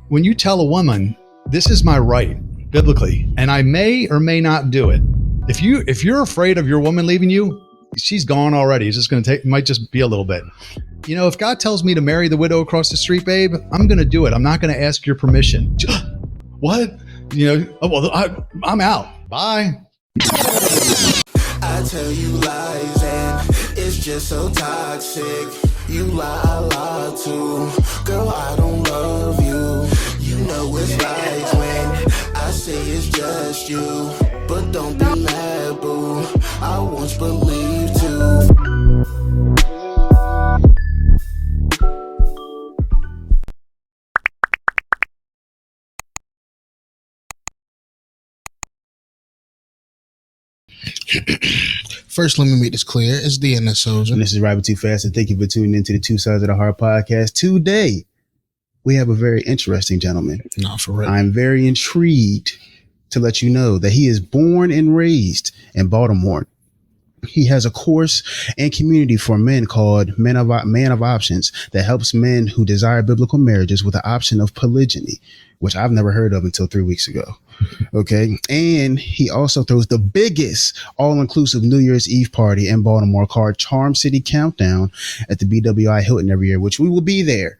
when you tell a woman, this is my right biblically, and I may or may not do it. If you're afraid of your woman leaving you, she's gone already. It's just going to take, might just be a little bit. You know, if God tells me to marry the widow across the street, babe, I'm going to do it. I'm not going to ask your permission. What? You know, oh, well, I'm out. Bye. I tell you lies and it's just so toxic. You lie, I lie too. Girl, I don't love you. You know it's lies when I say it's just you. But don't be mad, boo. I once believed too. First, let me make this clear. It's DNS Soldier. And this is Robby Too Fast, and thank you for tuning into the Two Sides of the Heart podcast. Today, we have a very interesting gentleman. No, for real. I'm very intrigued to let you know that he is born and raised in Baltimore. He has a course and community for men called Man of Options that helps men who desire biblical marriages with the option of polygyny, which I've never heard of until 3 weeks ago. Okay. And he also throws the biggest all-inclusive New Year's Eve party in Baltimore called Charm City Countdown at the BWI Hilton every year, which we will be there.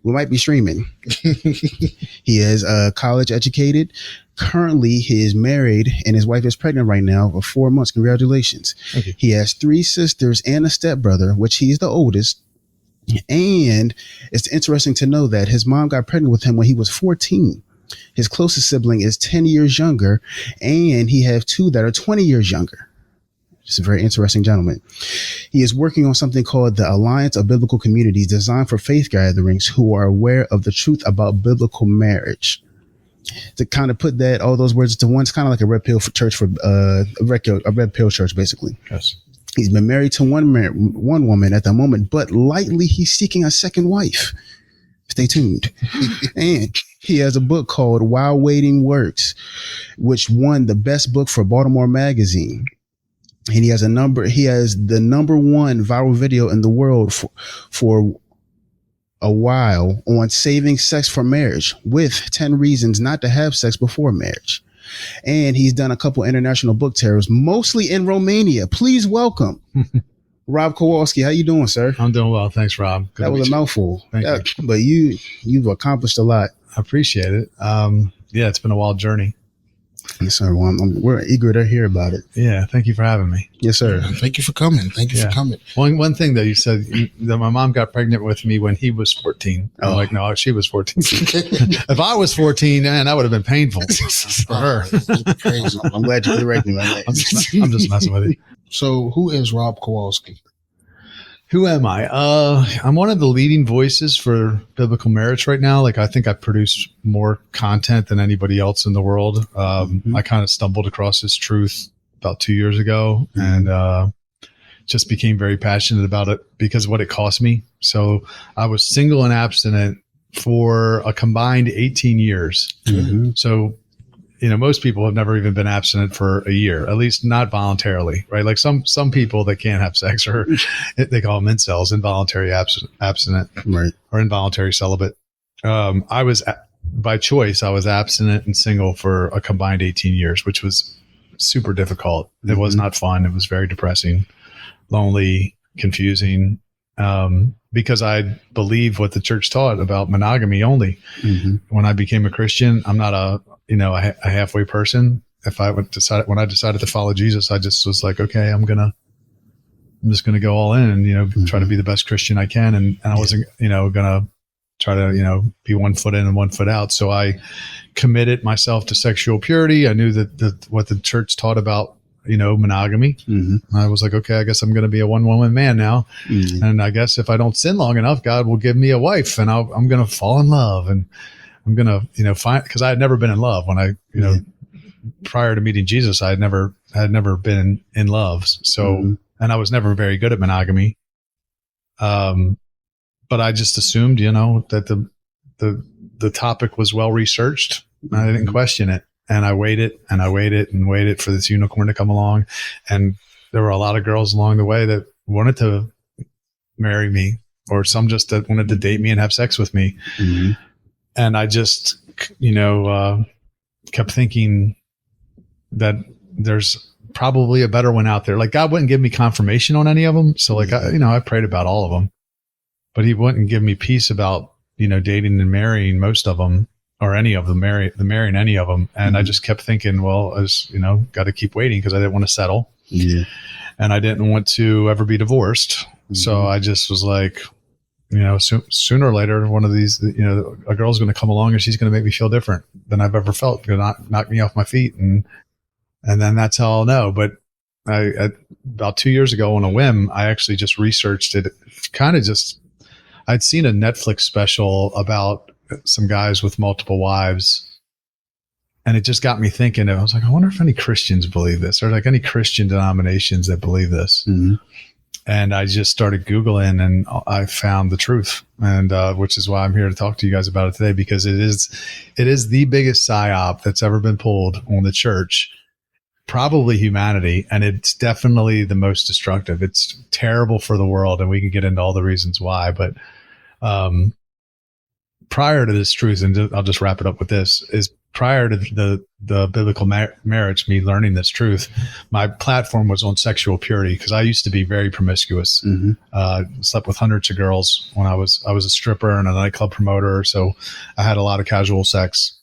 We might be streaming. He is college educated. Currently, he is married and his wife is pregnant right now for 4 months. Congratulations. Okay. He has 3 sisters and a stepbrother, which he's the oldest. And it's interesting to know that his mom got pregnant with him when he was 14. His closest sibling is 10 years younger, and he has 2 that are 20 years younger. Just a very interesting gentleman. He is working on something called the Alliance of Biblical Communities, designed for faith gatherings who are aware of the truth about biblical marriage. To kind of put that, all those words into one, it's kind of like a red pill for church, for a red pill church, basically. Yes. He's been married to one woman at the moment, but lightly he's seeking a second wife. Stay tuned. And he has a book called While Waiting Works, which won the best book for Baltimore Magazine. And he has the number 1 viral video in the world for a while on saving sex for marriage with 10 reasons not to have sex before marriage. And he's done a couple international book tours, mostly in Romania. Please welcome Rob Kowalski. How you doing, sir? I'm doing well. Thanks, Rob. That was a mouthful. Thank you. But you've accomplished a lot. I appreciate it. Yeah, it's been a wild journey. Yes, sir. Well, we're eager to hear about it. Yeah, thank you for having me. Yes, sir. Thank you for coming. Thank you for coming. One thing that you said, that my mom got pregnant with me when he was 14. I'm like, no, she was 14. If I was 14, man, that would have been painful for her. Crazy. I'm glad you corrected me. I'm just messing with you. So who is Rob Kowalski? Who am I? I'm one of the leading voices for biblical marriage right now. Like, I think I produce more content than anybody else in the world. I kind of stumbled across this truth about 2 years ago and just became very passionate about it because of what it cost me. So I was single and abstinent for a combined 18 years. So, you know, most people have never even been abstinent for a year, at least not voluntarily, right? Like some people that can't have sex, or they call them incels, involuntary abstinent, right, or involuntary celibate. I was, by choice, I was abstinent and single for a combined 18 years, which was super difficult. It was not fun. It was very depressing, lonely, confusing, because I believe what the church taught about monogamy only. When I became a Christian, I'm not a halfway person. When I decided to follow Jesus, I just was like, okay, I'm just gonna go all in and, try to be the best Christian I can. And I wasn't, gonna try to, be 1 foot in and 1 foot out. So I committed myself to sexual purity. I knew that what the church taught about, monogamy. I was like, okay, I guess I'm going to be a one-woman man now. And I guess if I don't sin long enough, God will give me a wife and I'm going to fall in love. And I'm going to, find, because I had never been in love when I, prior to meeting Jesus, I had never been in love. So, and I was never very good at monogamy. But I just assumed, that the topic was well researched. I didn't question it. And I waited and I waited and waited for this unicorn to come along. And there were a lot of girls along the way that wanted to marry me, or some just that wanted to date me and have sex with me. And I just, kept thinking that there's probably a better one out there. Like God wouldn't give me confirmation on any of them. So like, I prayed about all of them, but he wouldn't give me peace about, dating and marrying most of them or any of them, marrying any of them. And I just kept thinking, well, I was, got to keep waiting because I didn't want to settle. Yeah. And I didn't want to ever be divorced. So I just was like, sooner or later, one of these, a girl's going to come along and she's going to make me feel different than I've ever felt. Going to knock me off my feet. And then that's how I'll know. But about 2 years ago on a whim, I actually just researched it. I'd seen a Netflix special about some guys with multiple wives. And it just got me thinking. I was like, I wonder if any Christians believe this, or like any Christian denominations that believe this. Mm-hmm. And I just started Googling and I found the truth, and which is why I'm here to talk to you guys about it today, because it is the biggest psyop that's ever been pulled on the church, probably humanity. And it's definitely the most destructive. It's terrible for the world. And we can get into all the reasons why, but prior to this truth, and I'll just wrap it up with this, is prior to the biblical marriage, me learning this truth, my platform was on sexual purity, because I used to be very promiscuous. Slept with hundreds of girls when I was a stripper and a nightclub promoter. So I had a lot of casual sex.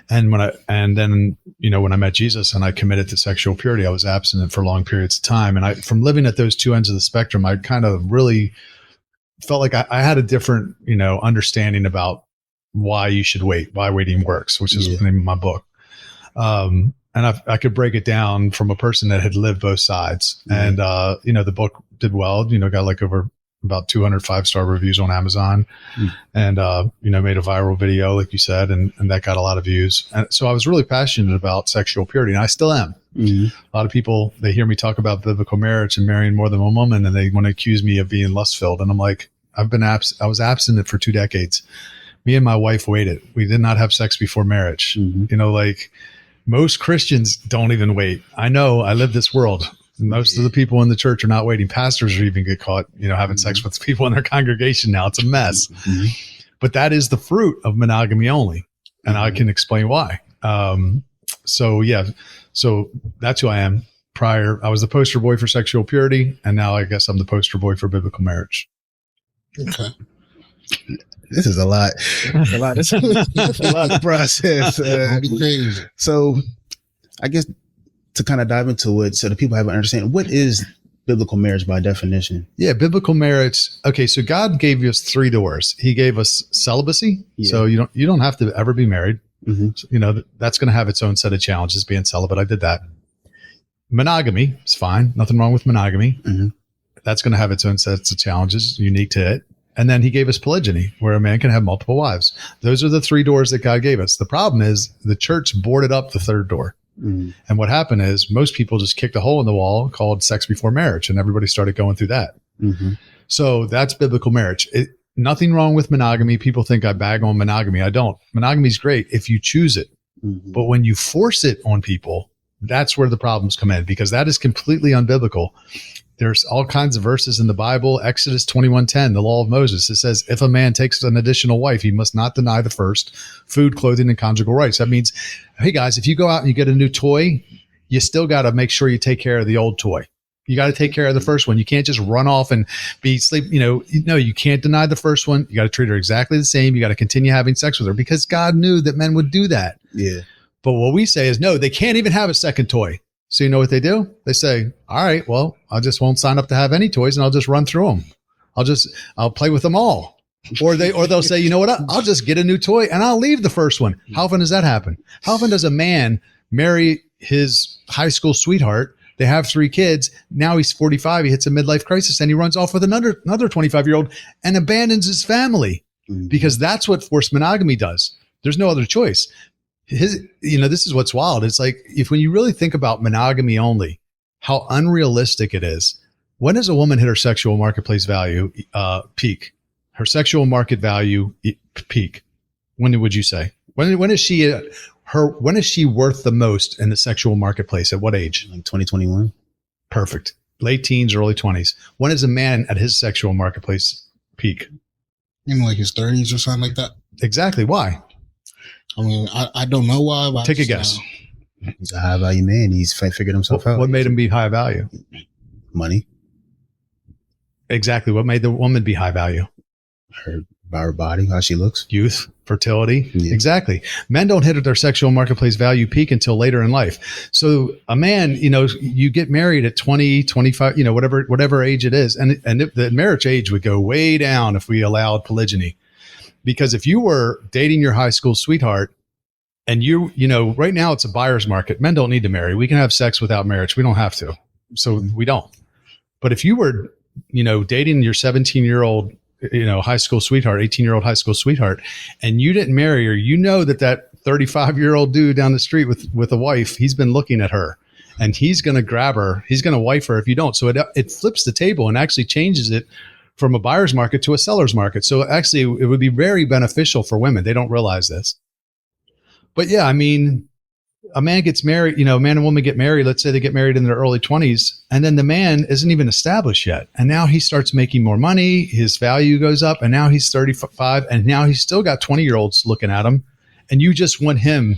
And when I met Jesus and I committed to sexual purity, I was abstinent for long periods of time. And from living at those two ends of the spectrum, I kind of really felt like I had a different, understanding about why you should wait, why waiting works, which is the name of my book. And I could break it down from a person that had lived both sides. And, the book did well, got like over about 200 5-star reviews on Amazon and, made a viral video, like you said, and that got a lot of views. And so I was really passionate about sexual purity, and I still am. A lot of people, they hear me talk about biblical marriage and marrying more than one woman, and they want to accuse me of being lust-filled. And I'm like, I was abstinent for 2 decades. Me and my wife waited. We did not have sex before marriage. Like most Christians don't even wait. I know, I live this world. Most of the people in the church are not waiting. Pastors are even get caught, having sex with people in their congregation now. It's a mess. But that is the fruit of monogamy only. And I can explain why. So that's who I am. Prior, I was the poster boy for sexual purity. And now I guess I'm the poster boy for biblical marriage. Okay. This is a lot. It's a lot. It's a lot to process. So I guess to kind of dive into it so that people have an understanding, what is biblical marriage by definition? Yeah, biblical marriage. Okay, so God gave us 3 doors. He gave us celibacy. So you don't have to ever be married. So, that's going to have its own set of challenges, being celibate. I did that. Monogamy is fine. Nothing wrong with monogamy. That's going to have its own sets of challenges unique to it. And then he gave us polygyny, where a man can have multiple wives. Those are the 3 doors that God gave us. The problem is the church boarded up the 3rd door. And what happened is most people just kicked a hole in the wall called sex before marriage, and everybody started going through that. So that's biblical marriage. Nothing wrong with monogamy. People think I bag on monogamy. I don't. Monogamy is great if you choose it. But when you force it on people, that's where the problems come in, because that is completely unbiblical. There's all kinds of verses in the Bible. Exodus 21:10, the law of Moses. It says, if a man takes an additional wife, he must not deny the first: food, clothing, and conjugal rights. That means, hey guys, if you go out and you get a new toy, you still got to make sure you take care of the old toy. You got to take care of the first one. You can't just run off and be sleep. You can't deny the first one. You got to treat her exactly the same. You got to continue having sex with her, because God knew that men would do that. But what we say is, no, they can't even have a second toy. So you know what they do? They say, all right, well, I just won't sign up to have any toys, and I'll just run through them. I'll play with them all. Or they'll say, you know what? I'll just get a new toy and I'll leave the first one. How often does that happen? How often does a man marry his high school sweetheart? They have 3 kids. Now he's 45. He hits a midlife crisis and he runs off with another 25-year-old and abandons his family, because that's what forced monogamy does. There's no other choice. This is what's wild. It's like, when you really think about monogamy only, how unrealistic it is. When does a woman hit her sexual marketplace value peak? Her sexual market value peak. When would you say? When is she worth the most in the sexual marketplace? At what age? Like 2021. Perfect. Late teens, early 20s. When is a man at his sexual marketplace peak? In like his 30s or something like that? Exactly. Why? I mean, I don't know why. But Take a guess. He's a high value man. He's figured himself out. What made him be high value? Money. Exactly. What made the woman be high value? Her body, how she looks. Youth, fertility. Yeah. Exactly. Men don't hit their sexual marketplace value peak until later in life. So a man, you get married at 20, 25, whatever age it is. And the marriage age would go way down if we allowed polygyny. Because if you were dating your high school sweetheart and right now it's a buyer's market, men don't need to marry. We can have sex without marriage. We don't have to. So we don't. But if you were, dating your 17-year-old, high school sweetheart, 18-year-old high school sweetheart, and you didn't marry her, that 35-year-old dude down the street with a wife, he's been looking at her and he's going to grab her. He's going to wife her if you don't. So it flips the table and actually changes it from a buyer's market to a seller's market. So actually it would be very beneficial for women. They don't realize this. But yeah, I mean, a man gets married, a man and woman get married. Let's say they get married in their early 20s, and then the man isn't even established yet. And now he starts making more money. His value goes up, and now he's 35, and now he's still got 20-year-olds looking at him. And you just want him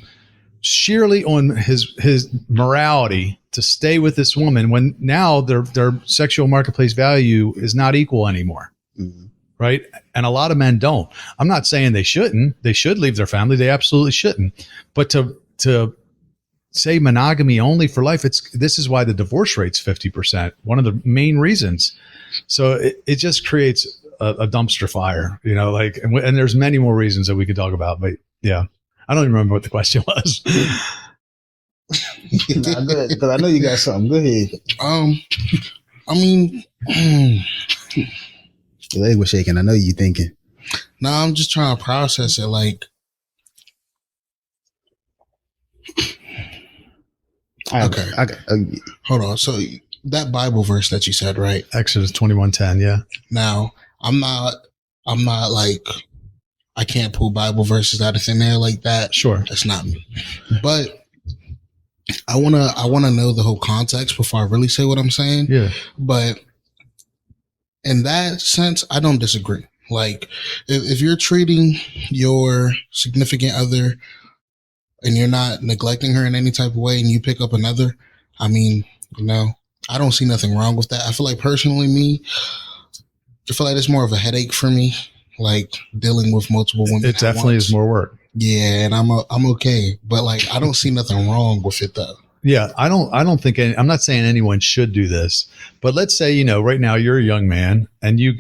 sheerly on his morality to stay with this woman when now their sexual marketplace value is not equal anymore. Mm-hmm. Right. And a lot of men don't. I'm not saying they shouldn't. They should leave their family. They absolutely shouldn't. But to say monogamy only for life, this is why the divorce rate's 50%. One of the main reasons. So it just creates a dumpster fire, and there's many more reasons that we could talk about. But yeah, I don't even remember what the question was. Nah, good, because I know you got something. Go ahead. I mean, your leg was shaking. I know you thinking. No, I'm just trying to process it. Like, okay, hold on. So that Bible verse that you said, right? Exodus 21:10. Yeah. Now, I'm not like, I can't pull Bible verses out of thin air like that. Sure, that's not me. But I wanna know the whole context before I really say what I'm saying. Yeah. But in that sense, I don't disagree. Like, if you're treating your significant other and you're not neglecting her in any type of way, and you pick up another, I mean, I don't see nothing wrong with that. I feel like personally, I feel like it's more of a headache for me, like dealing with multiple women. It definitely is more work. Yeah, and I'm okay, but like I don't see nothing wrong with it though. Yeah, I don't think I'm not saying anyone should do this, but let's say right now you're a young man and you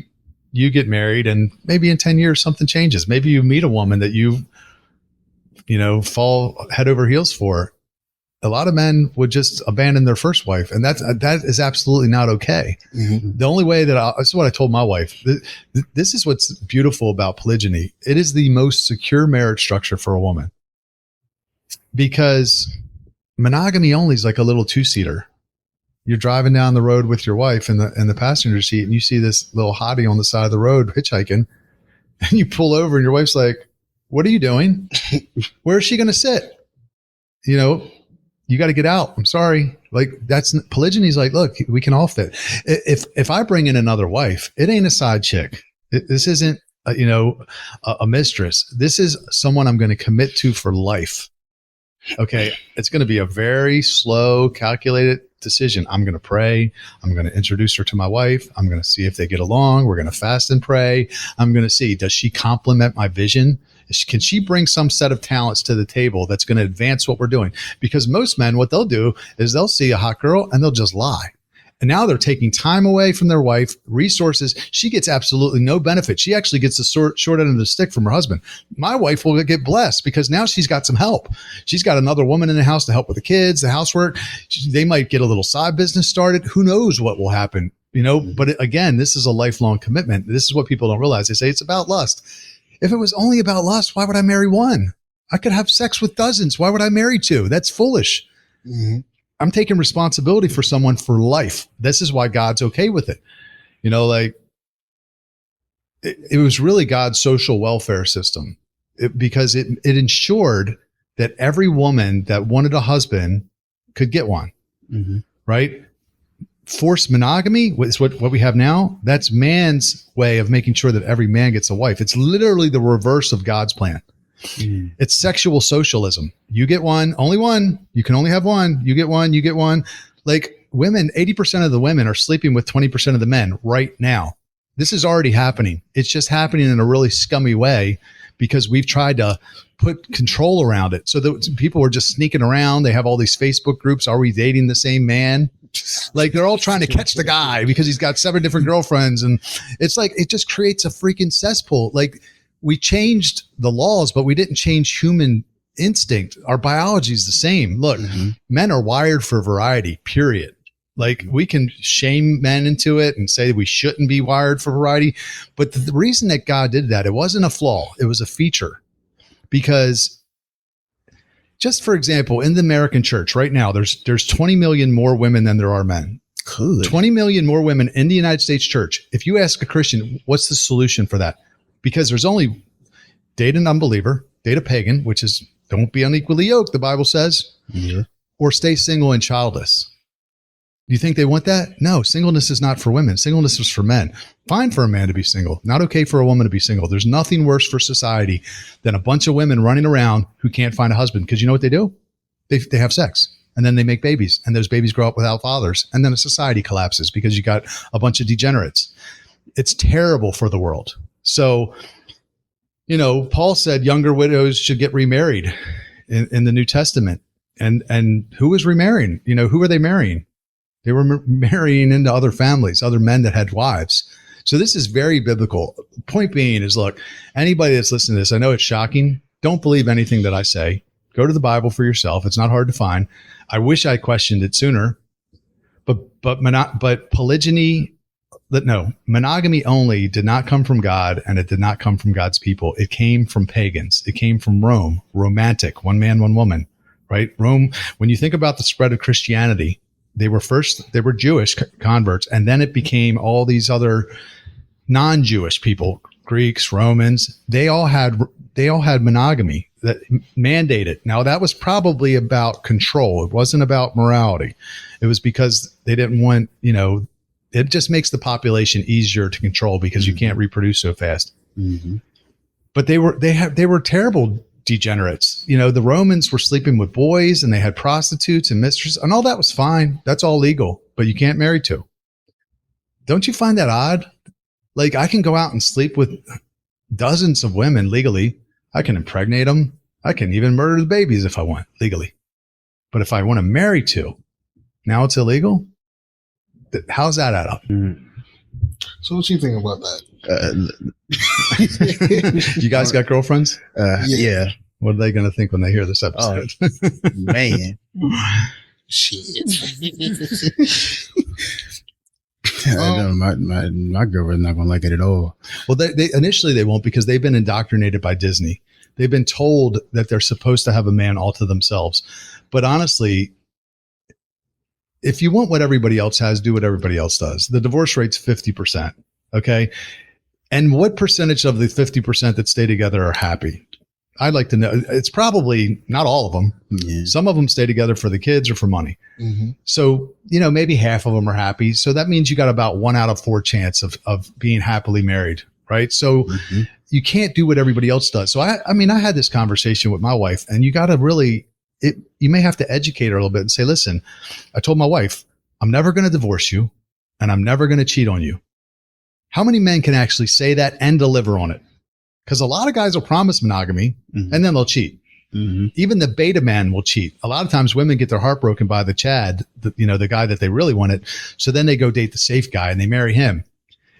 get married, and maybe in 10 years something changes. Maybe you meet a woman that you fall head over heels for. A lot of men would just abandon their first wife, and that is absolutely not okay. Mm-hmm. The only way this is what I told my wife. This is what's beautiful about polygyny. It is the most secure marriage structure for a woman, because monogamy only is like a little two-seater. You're driving down the road with your wife in the passenger seat, and you see this little hottie on the side of the road hitchhiking, and you pull over, and your wife's like, "What are you doing? Where is she going to sit? You got to get out. I'm sorry." Like, that's polygyny's like, look, we can all fit. If I bring in another wife, it ain't a side chick. This isn't, a mistress. This is someone I'm going to commit to for life. Okay. It's going to be a very slow, calculated decision. I'm going to pray. I'm going to introduce her to my wife. I'm going to see if they get along. We're going to fast and pray. I'm going to see, does she complement my vision? Can she bring some set of talents to the table that's going to advance what we're doing? Because most men, what they'll do is they'll see a hot girl and they'll just lie. And now they're taking time away from their wife, resources. She gets absolutely no benefit. She actually gets the short end of the stick from her husband. My wife will get blessed because now she's got some help. She's got another woman in the house to help with the kids, the housework. They might get a little side business started. Who knows what will happen, But again, this is a lifelong commitment. This is what people don't realize. They say it's about lust. If it was only about lust, why would I marry one? I could have sex with dozens. Why would I marry two? That's foolish. Mm-hmm. I'm taking responsibility for someone for life. This is why God's okay with it. It was really God's social welfare system because it ensured that every woman that wanted a husband could get one. Mm-hmm. Right? forced monogamy is what we have now. That's man's way of making sure that every man gets a wife. It's literally the reverse of God's plan. It's sexual socialism. You get one, only one. You can only have one. You get one, you get one. Like women, 80% of the women are sleeping with 20% of the men right now. This is already happening. It's just happening in a really scummy way because we've tried to put control around it. So that people are just sneaking around. They have all these Facebook groups. Are we dating the same man? Like they're all trying to catch the guy because he's got 7 different girlfriends. And it's like, it just creates a freaking cesspool. Like we changed the laws, but we didn't change human instinct. Our biology is the same. Look, men are wired for variety, period. Like we can shame men into it and say we shouldn't be wired for variety. But the reason that God did that, it wasn't a flaw. It was a feature. Because just for example, in the American church right now, there's 20 million more women than there are men. Good. 20 million more women in the United States church. If you ask a Christian, what's the solution for that? Because there's only date an unbeliever, date a pagan, which is don't be unequally yoked, the Bible says, or stay single and childless. Do you think they want that? No, singleness is not for women. Singleness is for men. Fine for a man to be single. Not okay for a woman to be single. There's nothing worse for society than a bunch of women running around who can't find a husband. Because you know what they do? They have sex. And then they make babies. And those babies grow up without fathers. And then a society collapses because you got a bunch of degenerates. It's terrible for the world. So, you know, Paul said younger widows should get remarried in the New Testament. And who was remarrying? You know, who were they marrying? They were marrying into other families, other men that had wives. So this is very biblical. Point being is, look, anybody that's listening to this, I know it's shocking. Don't believe anything that I say. Go to the Bible for yourself. It's not hard to find. I wish I questioned it sooner. But polygyny, monogamy only did not come from God, and it did not come from God's people. It came from pagans. It came from Rome, romantic, one man, one woman, right? Rome, when you think about the spread of Christianity, they were Jewish converts, and then it became all these other non-Jewish people, Greeks, Romans. They all had monogamy that mandated. Now that was probably about control. It wasn't about morality. It was because they didn't want, it just makes the population easier to control because you can't reproduce so fast. But they were terrible degenerates. The Romans were sleeping with boys and they had prostitutes and mistresses and all that was fine. That's all legal, but you can't marry two. Don't you find that odd? Like I can go out and sleep with dozens of women legally. I can impregnate them. I can even murder the babies if I want legally. But if I want to marry two, now it's illegal. How's that add up? So what you think about that? You guys got girlfriends? Yeah. What are they going to think when they hear this episode? Man. Shit. My girlfriend's not going to like it at all. Well, they initially they won't because they've been indoctrinated by Disney. They've been told that they're supposed to have a man all to themselves. But honestly, if you want what everybody else has, do what everybody else does. The divorce rate's 50%. Okay. And what percentage of the 50% that stay together are happy? I'd like to know. It's probably not all of them. Yeah. Some of them stay together for the kids or for money. So, maybe half of them are happy. So that means you got about 1 out of 4 chance of being happily married. Right. So you can't do what everybody else does. So I had this conversation with my wife, and you got to really, you may have to educate her a little bit and say, listen, I told my wife, I'm never going to divorce you and I'm never going to cheat on you. How many men can actually say that and deliver on it? Because a lot of guys will promise monogamy and then they'll cheat. Even the beta man will cheat. A lot of times women get their heart broken by the Chad, the guy that they really wanted. So then they go date the safe guy and they marry him.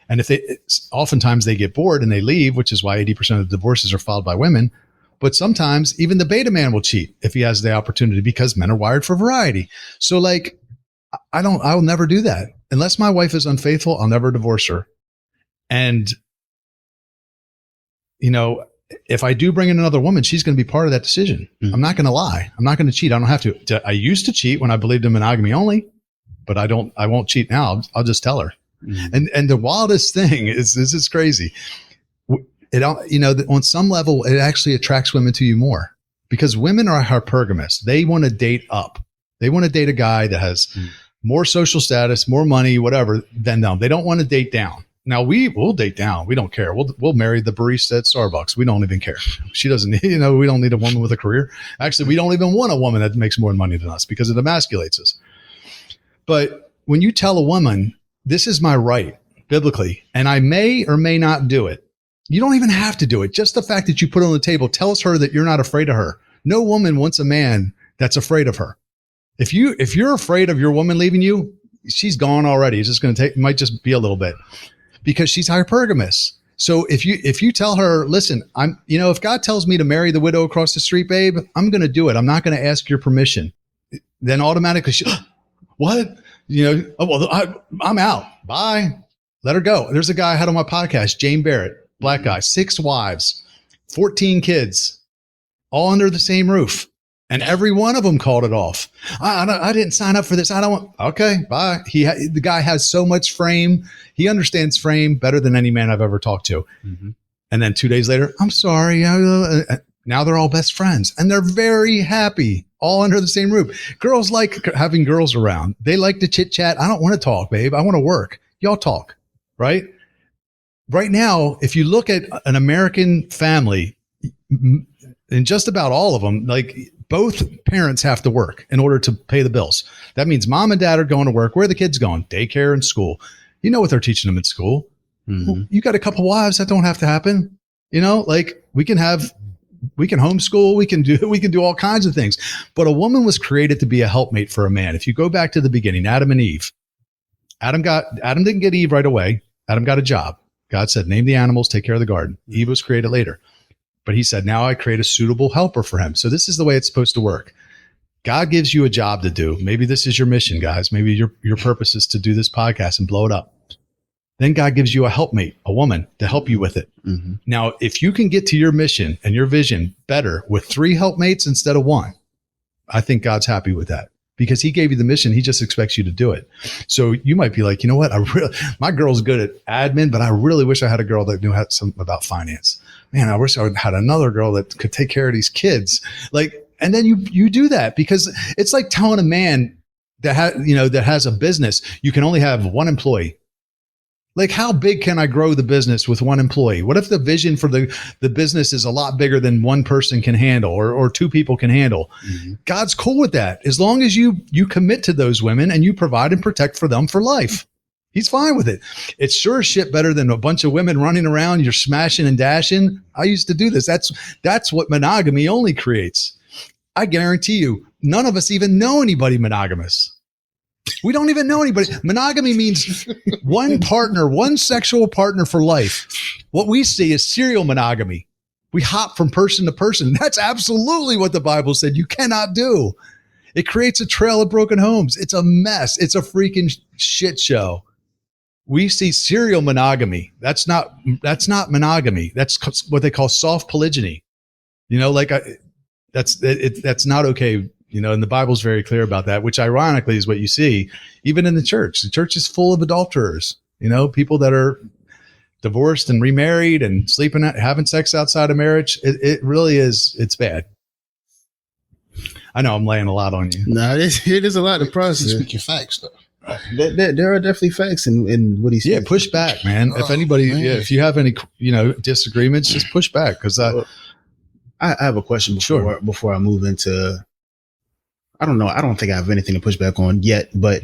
And oftentimes they get bored and they leave, which is why 80% of the divorces are filed by women. But sometimes even the beta man will cheat if he has the opportunity because men are wired for variety. So I'll never do that. Unless my wife is unfaithful, I'll never divorce her. And, if I do bring in another woman, she's going to be part of that decision. I'm not going to lie. I'm not going to cheat. I don't have to. I used to cheat when I believed in monogamy only, but I won't cheat now. I'll just tell her. And the wildest thing is, this is crazy. On some level, it actually attracts women to you more because women are hypergamous. They want to date up. They want to date a guy that has more social status, more money, whatever, than them. They don't want to date down. Now we'll date down. We don't care. We'll marry the barista at Starbucks. We don't even care. She doesn't, we don't need a woman with a career. Actually, we don't even want a woman that makes more money than us because it emasculates us. But when you tell a woman, this is my right biblically, and I may or may not do it, you don't even have to do it. Just the fact that you put it on the table tells her that you're not afraid of her. No woman wants a man that's afraid of her. If you're afraid of your woman leaving you, she's gone already. It's just going to take, might just be a little bit, because she's hypergamous. So if you tell her, listen, if God tells me to marry the widow across the street, babe, I'm going to do it. I'm not going to ask your permission. Then automatically what? I'm out. Bye. Let her go. There's a guy I had on my podcast, Jane Barrett, black guy, 6 wives, 14 kids, all under the same roof. And every one of them called it off. I didn't sign up for this. I don't want. Okay, bye. The guy has so much frame. He understands frame better than any man I've ever talked to. Mm-hmm. And then 2 days later, I'm sorry. Now they're all best friends, and they're very happy, all under the same roof. Girls like having girls around. They like to chit chat. I don't want to talk, babe. I want to work. Y'all talk, right? Right now, if you look at an American family, and just about all of them, like, both parents have to work in order to pay the bills. That means mom and dad are going to work. Where are the kids going? Daycare and school. You know what they're teaching them at school. Mm-hmm. Well, you got a couple wives. That don't have to happen. Like we can homeschool. We can do all kinds of things. But a woman was created to be a helpmate for a man. If you go back to the beginning, Adam and Eve, Adam didn't get Eve right away. Adam got a job. God said, name the animals, take care of the garden. Eve was created later. But he said, now I create a suitable helper for him. So this is the way it's supposed to work. God gives you a job to do. Maybe this is your mission, guys. Maybe your purpose is to do this podcast and blow it up. Then God gives you a helpmate, a woman, to help you with it. Mm-hmm. Now, if you can get to your mission and your vision better with 3 helpmates instead of 1, I think God's happy with that, because he gave you the mission. He just expects you to do it. So you might be like, you know what? My girl's good at admin, but I really wish I had a girl that knew something about finance. Man, I wish I had another girl that could take care of these kids. And then you do that, because it's like telling a man that has a business, you can only have 1 employee. Like, how big can I grow the business with 1 employee? What if the vision for the business is a lot bigger than 1 person can handle or 2 people can handle? Mm-hmm. God's cool with that, as long as you commit to those women and you provide and protect for them for life. He's fine with it. It's sure as shit better than a bunch of women running around. You're smashing and dashing. I used to do this. That's what monogamy only creates. I guarantee you, none of us even know anybody monogamous. We don't even know anybody. Monogamy means 1 partner, 1 sexual partner for life. What we see is serial monogamy. We hop from person to person. That's absolutely what the Bible said you cannot do. It creates a trail of broken homes. It's a mess. It's a freaking shit show. We see serial monogamy. That's not monogamy. That's what they call soft polygyny. That's not okay. And the Bible's very clear about that, which ironically is what you see even in the church. The church is full of adulterers, people that are divorced and remarried and having sex outside of marriage. It really is. It's bad. I know I'm laying a lot on you. No, it is a lot to process. Speaking facts, though. There are definitely facts in what he said. Yeah, push back, man. If anybody, if you have any, disagreements, just push back. Because I have a question before I move into. I don't know. I don't think I have anything to push back on yet. But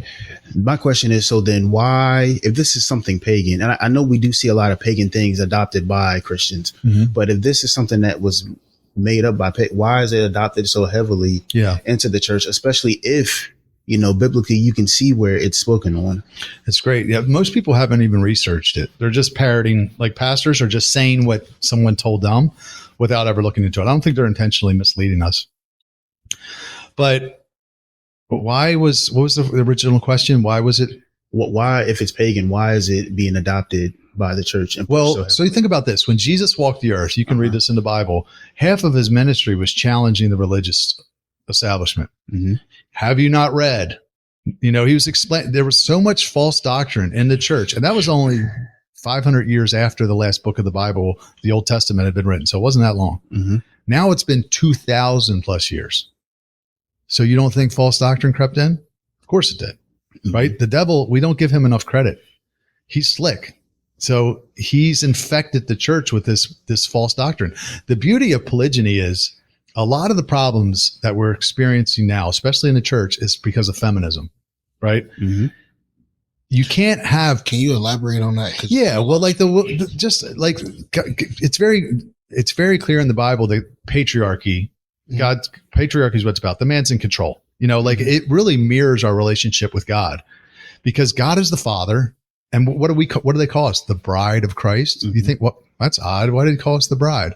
my question is: so then, why, if this is something pagan, and I know we do see a lot of pagan things adopted by Christians, mm-hmm. but if this is something that was made up by, why is it adopted so heavily into the church, especially if? Biblically, you can see where it's spoken on. It's great. Yeah, most people haven't even researched it. They're just parroting, like pastors are just saying what someone told them without ever looking into it. I don't think they're intentionally misleading us. But what was the original question? Why was it? Why, if it's pagan, why is it being adopted by the church? So you think about this. When Jesus walked the earth, you can read this in the Bible, half of his ministry was challenging the religious establishment. Mm-hmm. Have you not read? He was explaining, there was so much false doctrine in the church, and that was only 500 years after the last book of the Bible, the Old Testament, had been written. So it wasn't that long. Mm-hmm. Now it's been 2,000 plus years. So you don't think false doctrine crept in? Of course it did. right? The devil, we don't give him enough credit. He's slick. So he's infected the church with this false doctrine. The beauty of polygyny is a lot of the problems that we're experiencing now, especially in the church, is because of feminism, right? Mm-hmm. You can't have. Can you elaborate on that? Yeah, well, like it's very clear in the Bible that patriarchy, patriarchy is what's about. The man's in control. Like it really mirrors our relationship with God, because God is the Father. And what do they call us? The bride of Christ? Mm-hmm. You think, that's odd. Why did he call us the bride?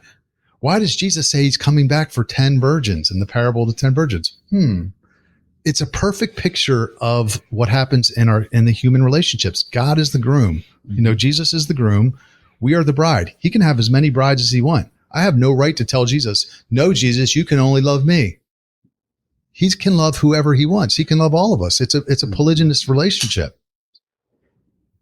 Why does Jesus say he's coming back for 10 virgins in the parable of the 10 virgins? It's a perfect picture of what happens in the human relationships. God is the groom. Mm-hmm. Jesus is the groom. We are the bride. He can have as many brides as he wants. I have no right to tell Jesus, no, Jesus, you can only love me. He can love whoever he wants. He can love all of us. It's a polygynous relationship.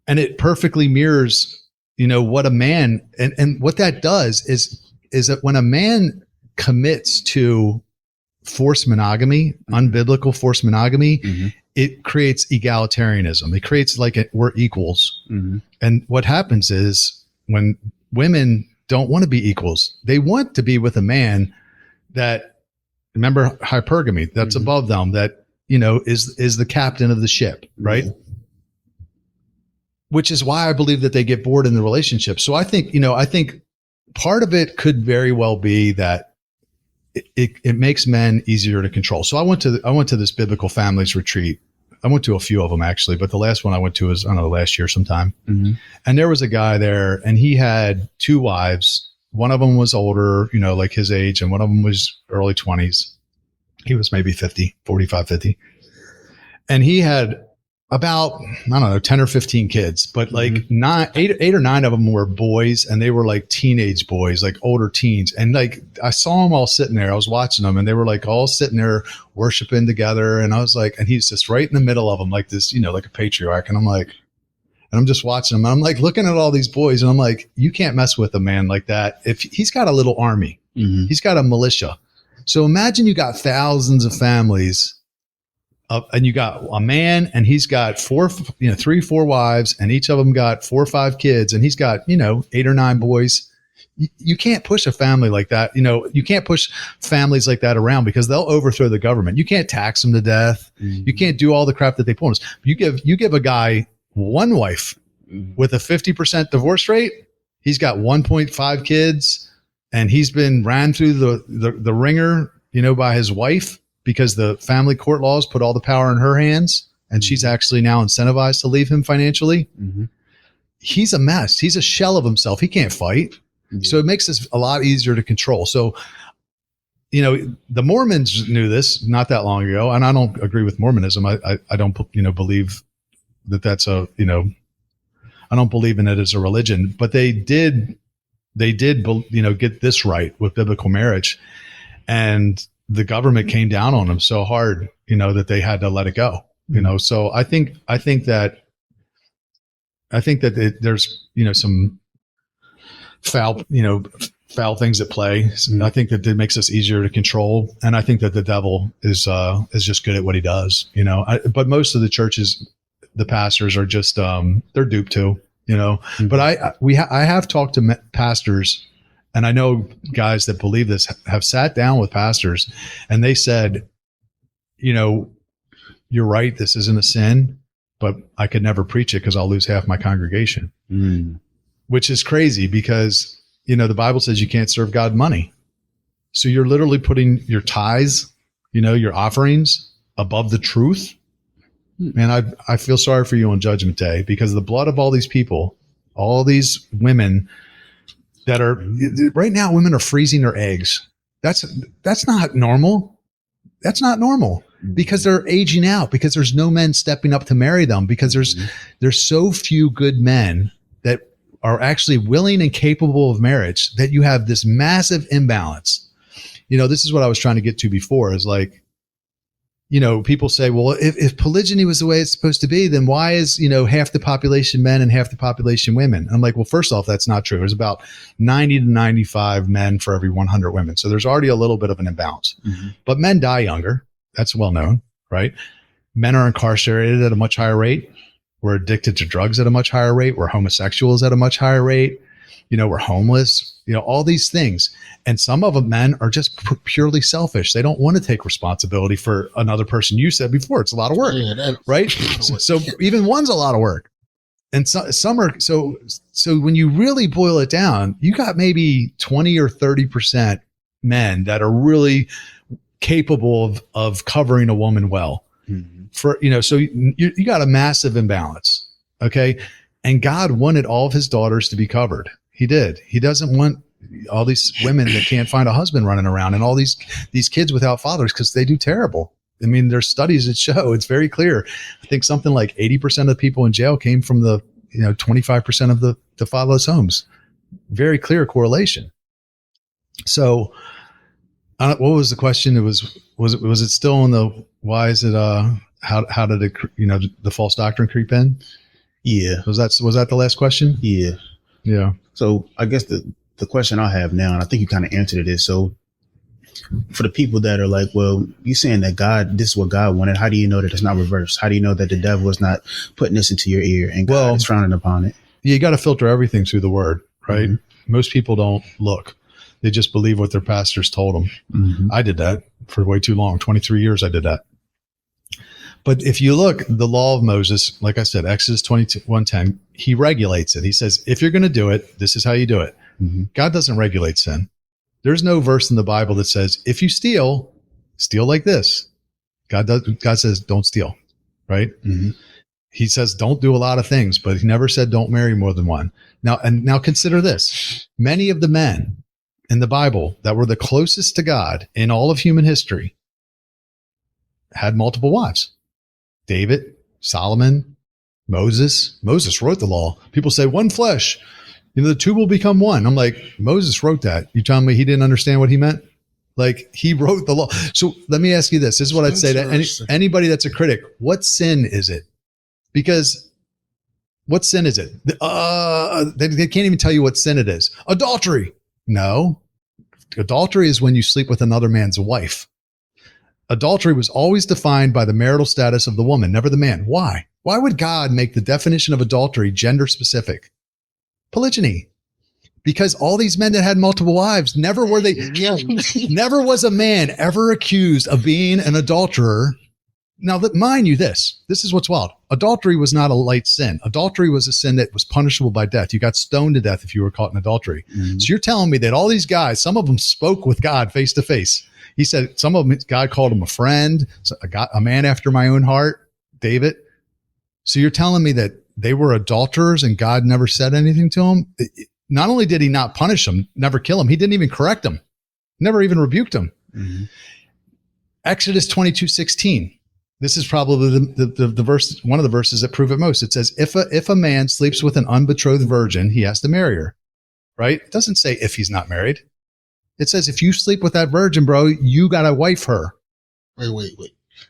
And it perfectly mirrors, what a man, and what that does is that when a man commits to forced monogamy, unbiblical forced monogamy, mm-hmm. it creates egalitarianism. It creates we're equals. Mm-hmm. And what happens is when women don't want to be equals, they want to be with a man that, remember hypergamy, that's mm-hmm. above them, that, is the captain of the ship, right? Mm-hmm. Which is why I believe that they get bored in the relationship. So I think part of it could very well be that it makes men easier to control. So I went to this biblical families retreat. I went to a few of them actually, but the last one I went to was, I don't know, last year sometime. Mm-hmm. And there was a guy there and he had 2 wives. One of them was older, like his age, and one of them was early 20s. He was maybe 45, 50. And he had about, I don't know, 10 or 15 kids, but like mm-hmm. 8 or 9 of them were boys, and they were like teenage boys, like older teens. And like, I saw them all sitting there. I was watching them and they were like all sitting there worshiping together. And I was like, and he's just right in the middle of them, like this, like a patriarch. And I'm just watching him. And I'm like looking at all these boys and I'm like, you can't mess with a man like that. If he's got a little army, mm-hmm. he's got a militia. So imagine you got thousands of families, and you got a man, and he's got 3, 4 wives, and each of them got 4 or 5 kids, and he's got 8 or 9 boys. You can't push a family like that. You can't push families like that around, because they'll overthrow the government. You can't tax them to death. Mm-hmm. You can't do all the crap that they pull us. You give a guy 1 wife mm-hmm. with a 50% divorce rate. He's got 1.5 kids, and he's been ran through the ringer, by his wife, because the family court laws put all the power in her hands, and she's actually now incentivized to leave him financially. Mm-hmm. He's a mess. He's a shell of himself. He can't fight. Mm-hmm. So it makes this a lot easier to control. So, the Mormons knew this not that long ago, and I don't agree with Mormonism. I don't, believe that's I don't believe in it as a religion, but they did, get this right with biblical marriage. And the government came down on them so hard, that they had to let it go, So I think that there's, some foul things at play. I think that it makes us easier to control. And I think that the devil is just good at what he does, but most of the churches, the pastors are just, they're duped too, mm-hmm. But I have talked to pastors, and I know guys that believe this have sat down with pastors, and they said, you're right, this isn't a sin, but I could never preach it because I'll lose half my congregation, which is crazy because, the Bible says you can't serve God money. So you're literally putting your tithes, your offerings above the truth. Man, I feel sorry for you on Judgment Day, because of the blood of all these people, all these women that are right now, women are freezing their eggs. That's not normal. That's not normal, because they're aging out, because there's no men stepping up to marry them, because there's so few good men that are actually willing and capable of marriage, that you have this massive imbalance. This is what I was trying to get to before, is like, people say, well, if polygyny was the way it's supposed to be, then why is, half the population men and half the population women? I'm like, well, first off, that's not true. There's about 90 to 95 men for every 100 women. So there's already a little bit of an imbalance, mm-hmm. but men die younger. That's well known, right? Men are incarcerated at a much higher rate. We're addicted to drugs at a much higher rate. We're homosexuals at a much higher rate. We're homeless, all these things. And some of them men are just purely selfish. They don't want to take responsibility for another person. You said before, it's a lot of work, right? So even one's a lot of work. And some are, so when you really boil it down, you got maybe 20 or 30% men that are really capable of covering a woman well. Mm-hmm. So you got a massive imbalance. Okay. And God wanted all of his daughters to be covered. He did. He doesn't want all these women that can't find a husband running around and all these kids without fathers, because they do terrible. I mean, there's studies that show it's very clear. I think something like 80% of the people in jail came from the 25% of the fatherless homes. Very clear correlation. So, what was the question? Was it still in the why is it how did it the false doctrine creep in? Yeah. Was that the last question? Yeah. Yeah. So I guess the question I have now, and I think you kind of answered it, is so for the people that are like, well, you saying that this is what God wanted. How do you know that it's not reversed? How do you know that the devil is not putting this into your ear and God is frowning upon it? You got to filter everything through the word, right? Mm-hmm. Most people don't look. They just believe what their pastors told them. Mm-hmm. I did that for way too long. 23 years I did that. But if you look, the law of Moses, like I said, Exodus 21:10, he regulates it. He says, if you're going to do it, this is how you do it. Mm-hmm. God doesn't regulate sin. There's no verse in the Bible that says, if you steal like this. God says, don't steal, right? Mm-hmm. He says, don't do a lot of things, but he never said, don't marry more than one. Now consider this. Many of the men in the Bible that were the closest to God in all of human history had multiple wives. David, Solomon, Moses. Moses wrote the law. People say one flesh, the two will become one. I'm like, Moses wrote that. You telling me he didn't understand what he meant? Like, he wrote the law. So let me ask you this. This is what I'd say to anybody that's a critic. What sin is it? Because what sin is it? They can't even tell you what sin it is. Adultery. No. Adultery is when you sleep with another man's wife. Adultery was always defined by the marital status of the woman, never the man. Why? Why would God make the definition of adultery gender specific? Polygyny. Because all these men that had multiple wives, never was a man ever accused of being an adulterer. Now, mind you, this is what's wild. Adultery was not a light sin. Adultery was a sin that was punishable by death. You got stoned to death if you were caught in adultery. Mm-hmm. So you're telling me that all these guys, some of them spoke with God face to face. He said some of them, God called him a friend, a man after my own heart, David. So you're telling me that they were adulterers and God never said anything to them? Not only did he not punish them, never kill them, he didn't even correct them, never even rebuked them. Mm-hmm. Exodus 22:16. This is probably the verse, one of the verses that prove it most. It says, if a man sleeps with an unbetrothed virgin, he has to marry her, right? It doesn't say if he's not married. It says, if you sleep with that virgin, bro, you got to wife her. Wait.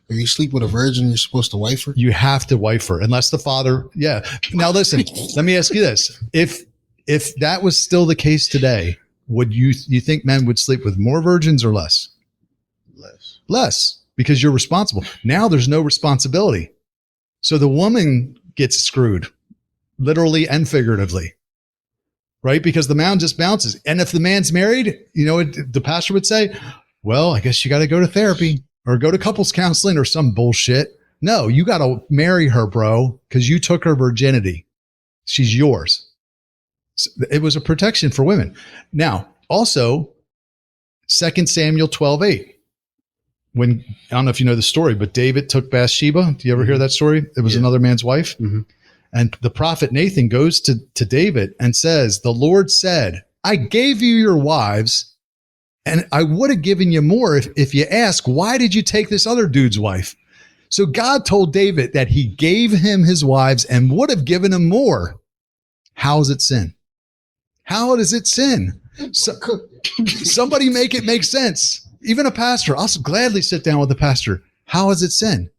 If you sleep with a virgin, you're supposed to wife her? You have to wife her, unless the father, yeah. Now listen, let me ask you this. If that was still the case today, would you think men would sleep with more virgins or less? Less, because you're responsible. Now there's no responsibility. So the woman gets screwed, literally and figuratively. Right? Because the man just bounces. And if the man's married, the pastor would say, well, I guess you got to go to therapy or go to couples counseling or some bullshit. No, you got to marry her, bro, because you took her virginity. She's yours. So it was a protection for women. Now, also, 2 Samuel 12:8. When, I don't know if you know the story, but David took Bathsheba. Do you ever hear that story? It was another man's wife. Mm-hmm. And the prophet Nathan goes to David and says, the Lord said, I gave you your wives and I would have given you more if you ask, why did you take this other dude's wife? So God told David that he gave him his wives and would have given him more. How is it sin? How does it sin? Somebody make it make sense. Even a pastor. I'll gladly sit down with a pastor. How is it sin?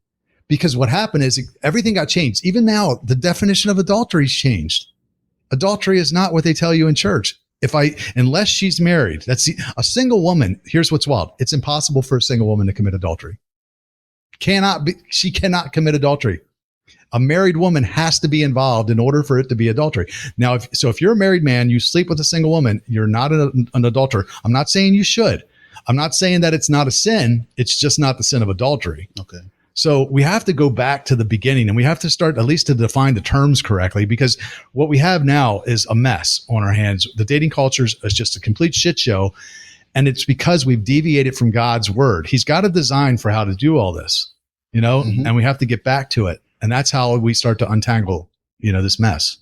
Because what happened is everything got changed. Even now, the definition of adultery has changed. Adultery is not what they tell you in church. Unless she's married, a single woman. Here's what's wild. It's impossible for a single woman to commit adultery. she cannot commit adultery. A married woman has to be involved in order for it to be adultery. Now, if you're a married man, you sleep with a single woman, you're not an adulterer. I'm not saying you should. I'm not saying that it's not a sin. It's just not the sin of adultery. Okay. So we have to go back to the beginning, and we have to start at least to define the terms correctly, because what we have now is a mess on our hands. The dating culture is just a complete shit show. And it's because we've deviated from God's word. He's got a design for how to do all this, and we have to get back to it. And that's how we start to untangle, this mess.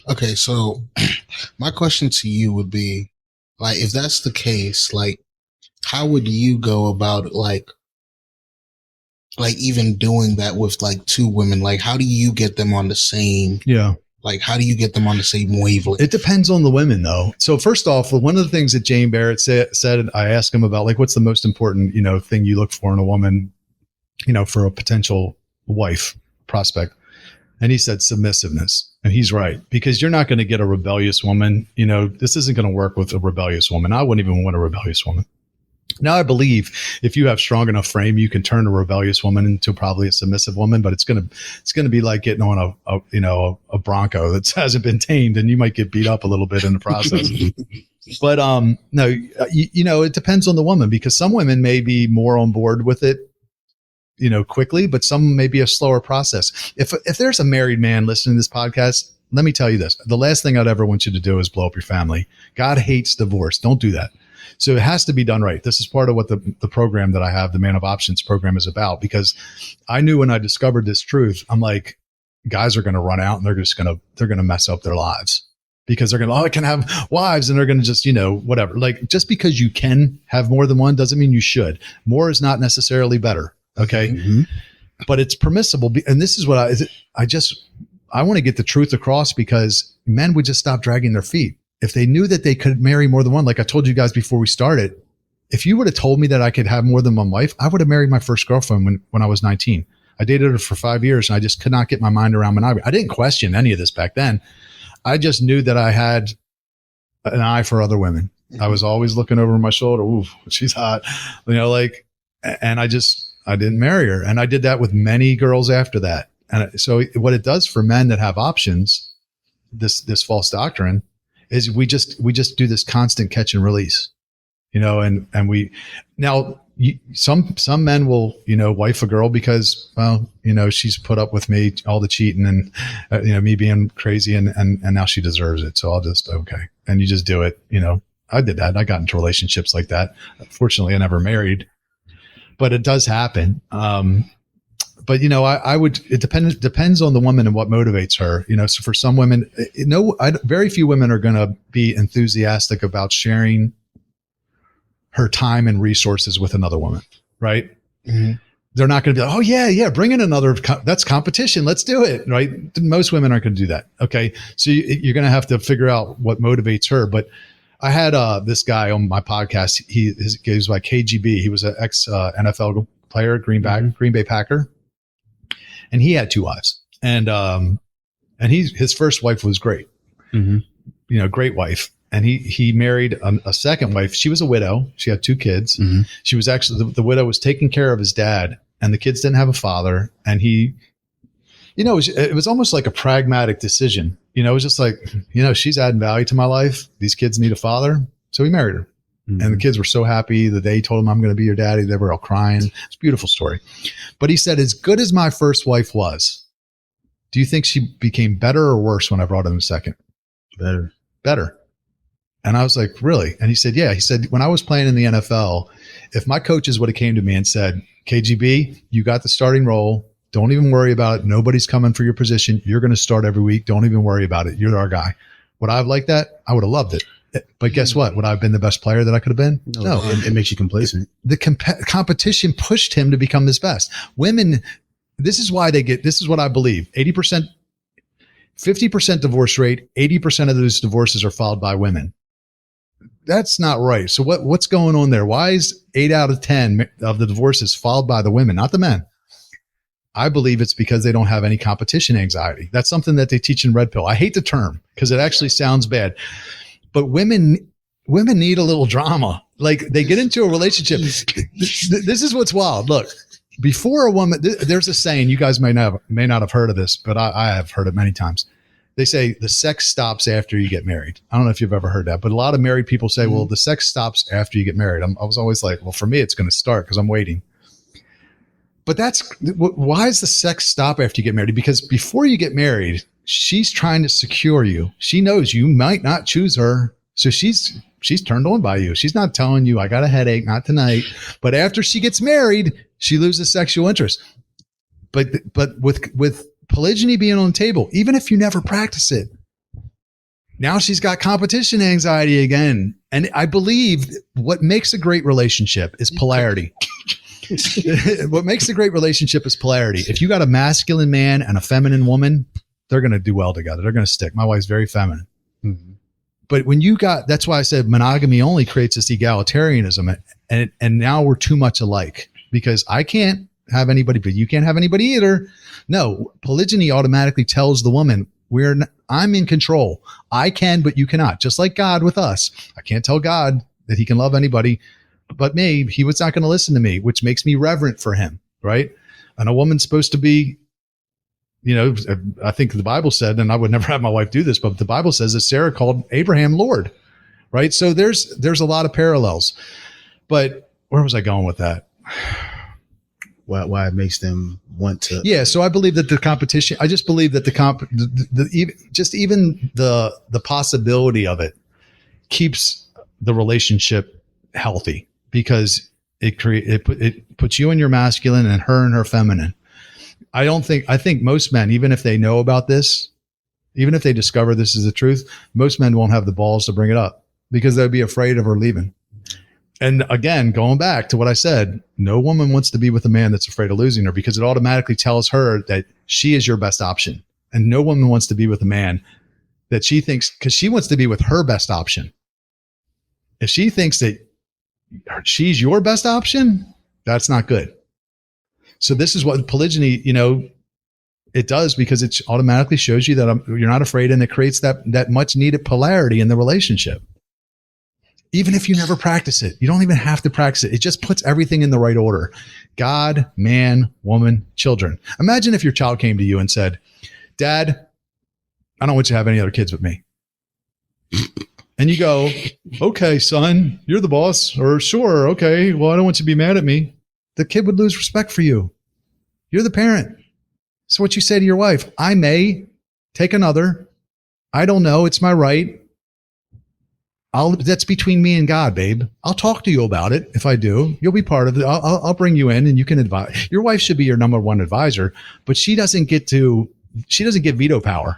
Okay. So my question to you would be, like, if that's the case, like, how would you go about, like even doing that with like two women? Like, how do you get them on the same? Yeah. Like, how do you get them on the same wavelength? It depends on the women, though. So first off, one of the things that Jane Barrett said, I asked him about, like, what's the most important, thing you look for in a woman, for a potential wife prospect. And he said submissiveness. And he's right, because you're not going to get a rebellious woman. This isn't going to work with a rebellious woman. I wouldn't even want a rebellious woman. Now, I believe if you have strong enough frame, you can turn a rebellious woman into probably a submissive woman, but it's going to be like getting on a bronco that hasn't been tamed, and you might get beat up a little bit in the process. But no, it depends on the woman, because some women may be more on board with it, quickly, but some may be a slower process. If there's a married man listening to this podcast, let me tell you this: the last thing I'd ever want you to do is blow up your family. God hates divorce. Don't do that. So it has to be done right. This is part of what the program that I have, the Man of Options program, is about, because I knew when I discovered this truth, I'm like, guys are going to run out and they're going to mess up their lives, because they're going to, I can have wives, and they're going to just, whatever. Like, just because you can have more than one doesn't mean you should. More is not necessarily better. Okay. Mm-hmm. But it's permissible. And this is what I want to get the truth across, because men would just stop dragging their feet. If they knew that they could marry more than one, like I told you guys before we started, if you would have told me that I could have more than one wife, I would have married my first girlfriend when I was 19. I dated her for 5 years, and I just could not get my mind around monogamy. I didn't question any of this back then. I just knew that I had an eye for other women. Mm-hmm. I was always looking over my shoulder. Ooh, she's hot. And I didn't marry her. And I did that with many girls after that. And so what it does for men that have options, this false doctrine, is we just do this constant catch and release, and some men will, wife a girl because, well, she's put up with me, all the cheating and, me being crazy, and now she deserves it. So I'll just, okay. And you just do it. I did that. I got into relationships like that. Fortunately, I never married, but it does happen. But it depends on the woman and what motivates her. So for some women, very few women are going to be enthusiastic about sharing her time and resources with another woman, right? Mm-hmm. They're not going to be like, oh yeah, bring in another. That's competition. Let's do it, right? Most women aren't going to do that. Okay, so you're going to have to figure out what motivates her. But I had this guy on my podcast. He was like KGB. He was an ex NFL player, Green Bay Packer. And he had 2 wives, and his first wife was great, great wife. And he married a second wife. She was a widow. She had 2 kids. Mm-hmm. She was actually, the widow was taking care of his dad, and the kids didn't have a father. And he, it was almost like a pragmatic decision. It was just like, she's adding value to my life. These kids need a father. So he married her. Mm-hmm. And the kids were so happy the day he told them, I'm going to be your daddy. They were all crying. It's a beautiful story. But he said, as good as my first wife was, do you think she became better or worse when I brought in a second? Better. And I was like, really? And he said, yeah. He said, when I was playing in the NFL, if my coaches would have came to me and said, KGB, you got the starting role. Don't even worry about it. Nobody's coming for your position. You're going to start every week. Don't even worry about it. You're our guy. Would I have liked that? I would have loved it. But guess what? Would I have been the best player that I could have been? No. It makes you complacent. The competition pushed him to become his best. Women, this is what I believe. 50% divorce rate, 80% of those divorces are filed by women. That's not right. So what's going on there? Why is 8 out of 10 of the divorces filed by the women, not the men? I believe it's because they don't have any competition anxiety. That's something that they teach in Red Pill. I hate the term because it actually sounds bad. But women need a little drama. Like, they get into a relationship. This is what's wild. Look, before a woman, there's a saying, you guys may not have heard of this, but I have heard it many times. They say the sex stops after you get married. I don't know if you've ever heard that, but a lot of married people say, well, the sex stops after you get married. I was always like, well, for me, it's going to start because I'm waiting. But why does the sex stop after you get married? Because before you get married, she's trying to secure you. She knows you might not choose her. So she's turned on by you. She's not telling you, I got a headache, not tonight. But after she gets married, she loses sexual interest. But with polygyny being on the table, even if you never practice it, now she's got competition anxiety again. And I believe what makes a great relationship is polarity. What makes a great relationship is polarity. If you got a masculine man and a feminine woman, they're going to do well together. They're going to stick. My wife's very feminine. Mm-hmm. But when that's why I said monogamy only creates this egalitarianism. And now we're too much alike because I can't have anybody, but you can't have anybody either. No, polygyny automatically tells the woman, I'm in control. I can, but you cannot. Just like God with us. I can't tell God that he can love anybody but me. He was not going to listen to me, which makes me reverent for him, right? And a woman's supposed to be, I think the Bible said, and I would never have my wife do this, but the Bible says that Sarah called Abraham Lord, right? So there's a lot of parallels. But where was I going with that? Why it makes them want to? Yeah, so I believe that the competition. I just believe that even the possibility of it keeps the relationship healthy because it puts you in your masculine and her in her feminine. I think most men, even if they know about this, even if they discover this is the truth, most men won't have the balls to bring it up because they'd be afraid of her leaving. And again, going back to what I said, no woman wants to be with a man that's afraid of losing her because it automatically tells her that she is your best option. And no woman wants to be with a man that she thinks, because she wants to be with her best option. If she thinks that she's your best option, that's not good. So this is what polygyny, it does because it automatically shows you that you're not afraid, and it creates that much needed polarity in the relationship. Even if you never practice it, you don't even have to practice it. It just puts everything in the right order. God, man, woman, children. Imagine if your child came to you and said, Dad, I don't want you to have any other kids with me. And you go, okay, son, you're the boss. Or sure, okay, well, I don't want you to be mad at me. The kid would lose respect for you. You're the parent. So what you say to your wife, I may take another. I don't know. It's my right. That's between me and God, babe. I'll talk to you about it. If I do, you'll be part of it. I'll bring you in and you can advise. Your wife should be your number one advisor, but she doesn't get veto power.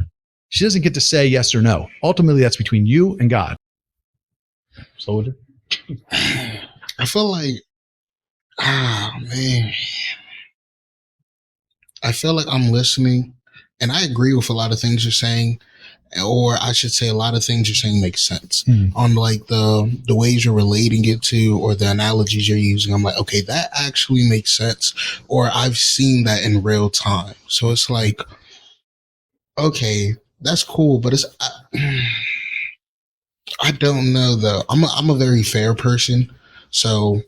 She doesn't get to say yes or no. Ultimately, that's between you and God. Soldier. I feel like, man. I feel like I'm listening and I agree with a lot of things you're saying. Or I should say a lot of things you're saying make sense on like the ways you're relating it to or the analogies you're using. I'm like, okay, that actually makes sense. Or I've seen that in real time. So it's like, okay, that's cool. But I don't know though. I'm a very fair person. So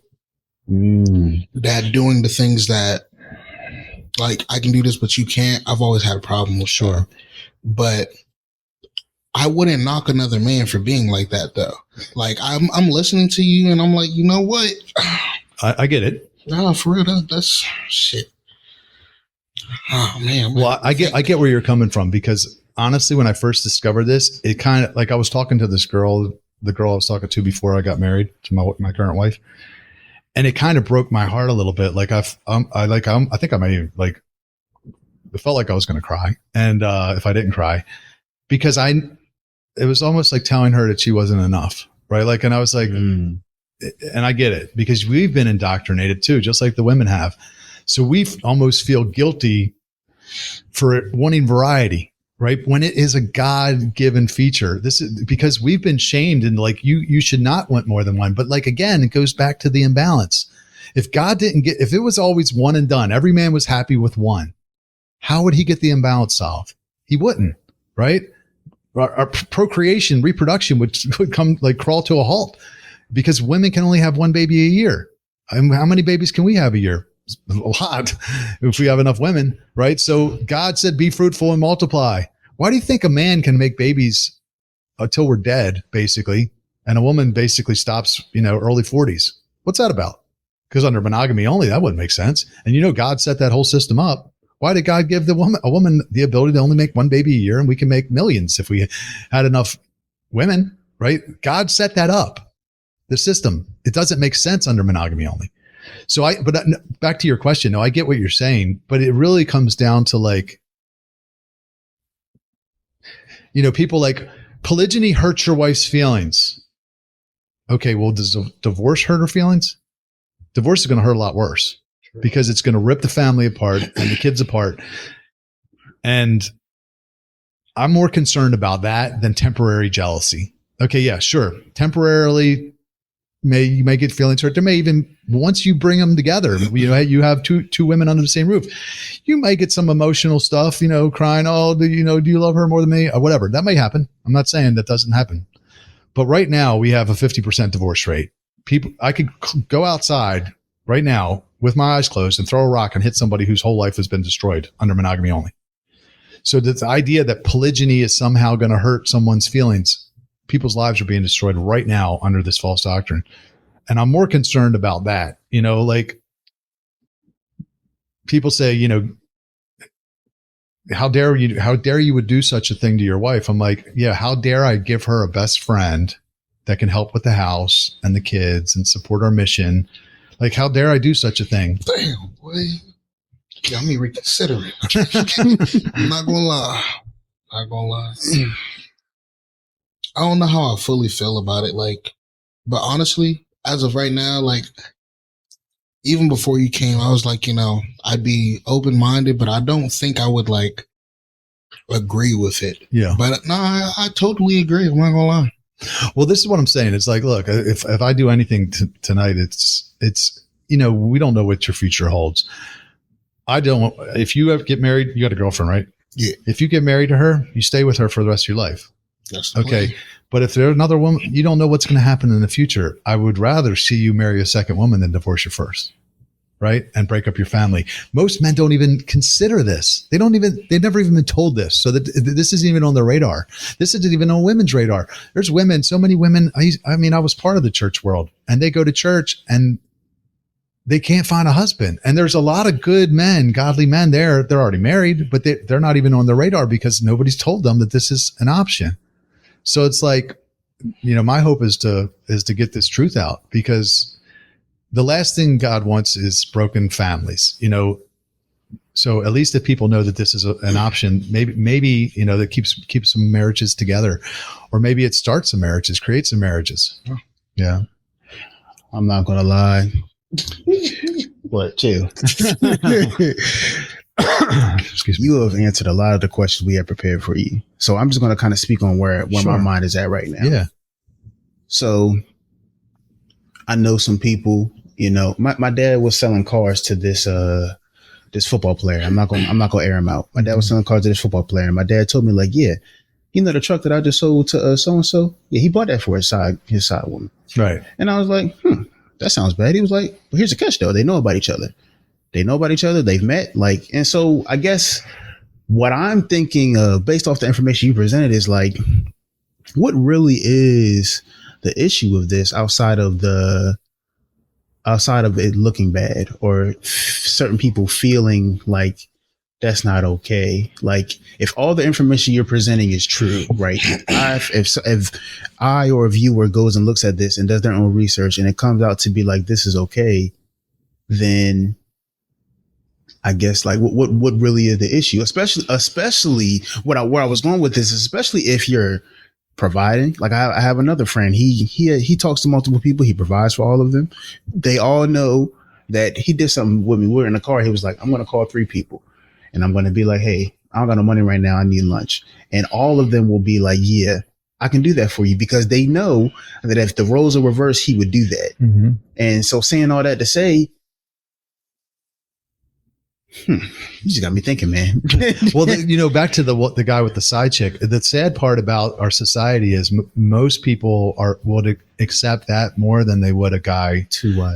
that doing the things that like, I can do this, but you can't. I've always had a problem with sure. But I wouldn't knock another man for being like that though. Like I'm listening to you and I'm like, you know what? I get it. No, for real, that's shit. Oh man. Well, I get where you're coming from because honestly, when I first discovered this, it kind of like I was talking to this girl, the girl I was talking to before I got married to my current wife, and it kind of broke my heart a little bit. Like I think I might even like it felt like I was going to cry, and if I didn't cry, because it was almost like telling her that she wasn't enough, right? Like, and I was like, and I get it because we've been indoctrinated too, just like the women have. So we almost feel guilty for wanting variety, right? When it is a God-given feature. This is because we've been shamed and like, you should not want more than one. But like, again, it goes back to the imbalance. If if it was always one and done, every man was happy with one, how would he get the imbalance solved? He wouldn't, right? Our procreation, reproduction would come like crawl to a halt because women can only have one baby a year. How many babies can we have a year? a lot if we have enough women, right? So God said, be fruitful and multiply. Why do you think a man can make babies until we're dead, basically, and a woman basically stops, early 40s? What's that about? Because under monogamy only, that wouldn't make sense. And God set that whole system up. Why did God give a woman the ability to only make one baby a year, and we can make millions if we had enough women, right? God set that up, the system. It doesn't make sense under monogamy only. So but back to your question, no, I get what you're saying, but it really comes down to people like polygyny hurts your wife's feelings. Okay, well, does divorce hurt her feelings? Divorce is going to hurt a lot worse because it's going to rip the family apart and the kids apart. And I'm more concerned about that than temporary jealousy. Okay, yeah, sure. Temporarily, you may get feelings hurt. There may even, once you bring them together, you have two women under the same roof, you might get some emotional stuff, crying, oh, do you love her more than me? Or whatever. That may happen. I'm not saying that doesn't happen. But right now, we have a 50% divorce rate. I could go outside right now with my eyes closed and throw a rock and hit somebody whose whole life has been destroyed under monogamy only. So the idea that polygyny is somehow going to hurt someone's feelings, people's lives are being destroyed right now under this false doctrine. And I'm more concerned about that. Like people say, how dare you would do such a thing to your wife? I'm like, yeah, how dare I give her a best friend that can help with the house and the kids and support our mission? Like, how dare I do such a thing? Damn, boy. Yeah, let me reconsider it. I'm not gonna lie. I don't know how I fully feel about it. But honestly, as of right now, even before you came, I was like, I'd be open-minded, but I don't think I would agree with it. Yeah. But no, I totally agree. I'm not gonna lie. Well, this is what I'm saying. It's like, look, if I do anything tonight, it's we don't know what your future holds. If you ever get married, you got a girlfriend, right? Yeah. If you get married to her, you stay with her for the rest of your life. That's the okay. plan. But if there's another woman, you don't know what's going to happen in the future. I would rather see you marry a second woman than divorce your first, right? And break up your family. Most men don't even consider this. They've never even been told this. So that this isn't even on their radar. This isn't even on women's radar. There's women, so many women. I was part of the church world, and they go to church and they can't find a husband. And there's a lot of good men, godly men there. They're already married, but they're not even on their radar because nobody's told them that this is an option. So it's like, my hope is to get this truth out, because the last thing God wants is broken families, so at least if people know that this is an option, maybe, that keeps some marriages together, or maybe it starts some marriages, creates some marriages. Yeah. I'm not going to lie. What, chill. Excuse me. You have answered a lot of the questions we have prepared for you. So I'm just going to kind of speak on where Sure. my mind is at right now. Yeah. So I know some people, my dad was selling cars to this football player. I'm not going to air him out. My dad was selling cars to this football player. And my dad told me yeah, the truck that I just sold to so-and-so. Yeah, he bought that for his side woman. Right. And I was like, that sounds bad. He was like, well, here's the catch though. They know about each other. They've met. And so I guess what I'm thinking of based off the information you presented is what really is the issue of this outside of it looking bad or certain people feeling like that's not okay. If all the information you're presenting is true, right? If I or a viewer goes and looks at this and does their own research and it comes out to be this is okay, then I guess what really is the issue? Especially where I was going with this, especially if you're providing. I have another friend. He talks to multiple people. He provides for all of them. They all know that he did something with me. We were in the car. He was like, I'm going to call 3 people. And I'm going to be like, hey, I don't got no money right now. I need lunch. And all of them will be like, yeah, I can do that for you, because they know that if the roles are reversed, he would do that. Mm-hmm. And so saying all that to say, You just got me thinking, man. Well, back to the guy with the side chick. The sad part about our society is most people would accept that more than they would a guy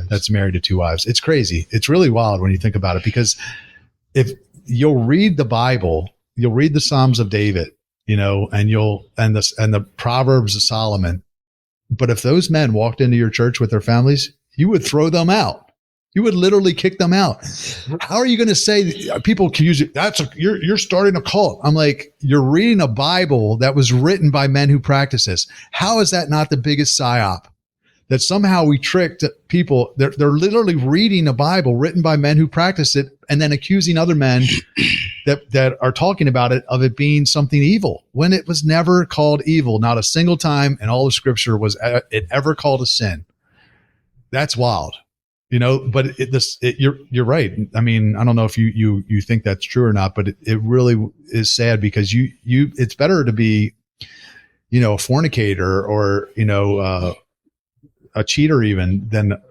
that's married to 2 wives. It's crazy. It's really wild when you think about it, because if you'll read the Bible, you'll read the Psalms of David, and the Proverbs of Solomon. But if those men walked into your church with their families, you would throw them out. You would literally kick them out. How are you going to say people can use it? You're starting a cult. I'm like, you're reading a Bible that was written by men who practice this. How is that not the biggest psyop? That somehow we tricked people. They're literally reading a Bible written by men who practice it and then accusing other men that are talking about it of it being something evil, when it was never called evil. Not a single time in all of Scripture was it ever called a sin. That's wild. But you're right. I mean, I don't know if you think that's true or not, but it really is sad, because it's better to be, a fornicator or, a cheater even than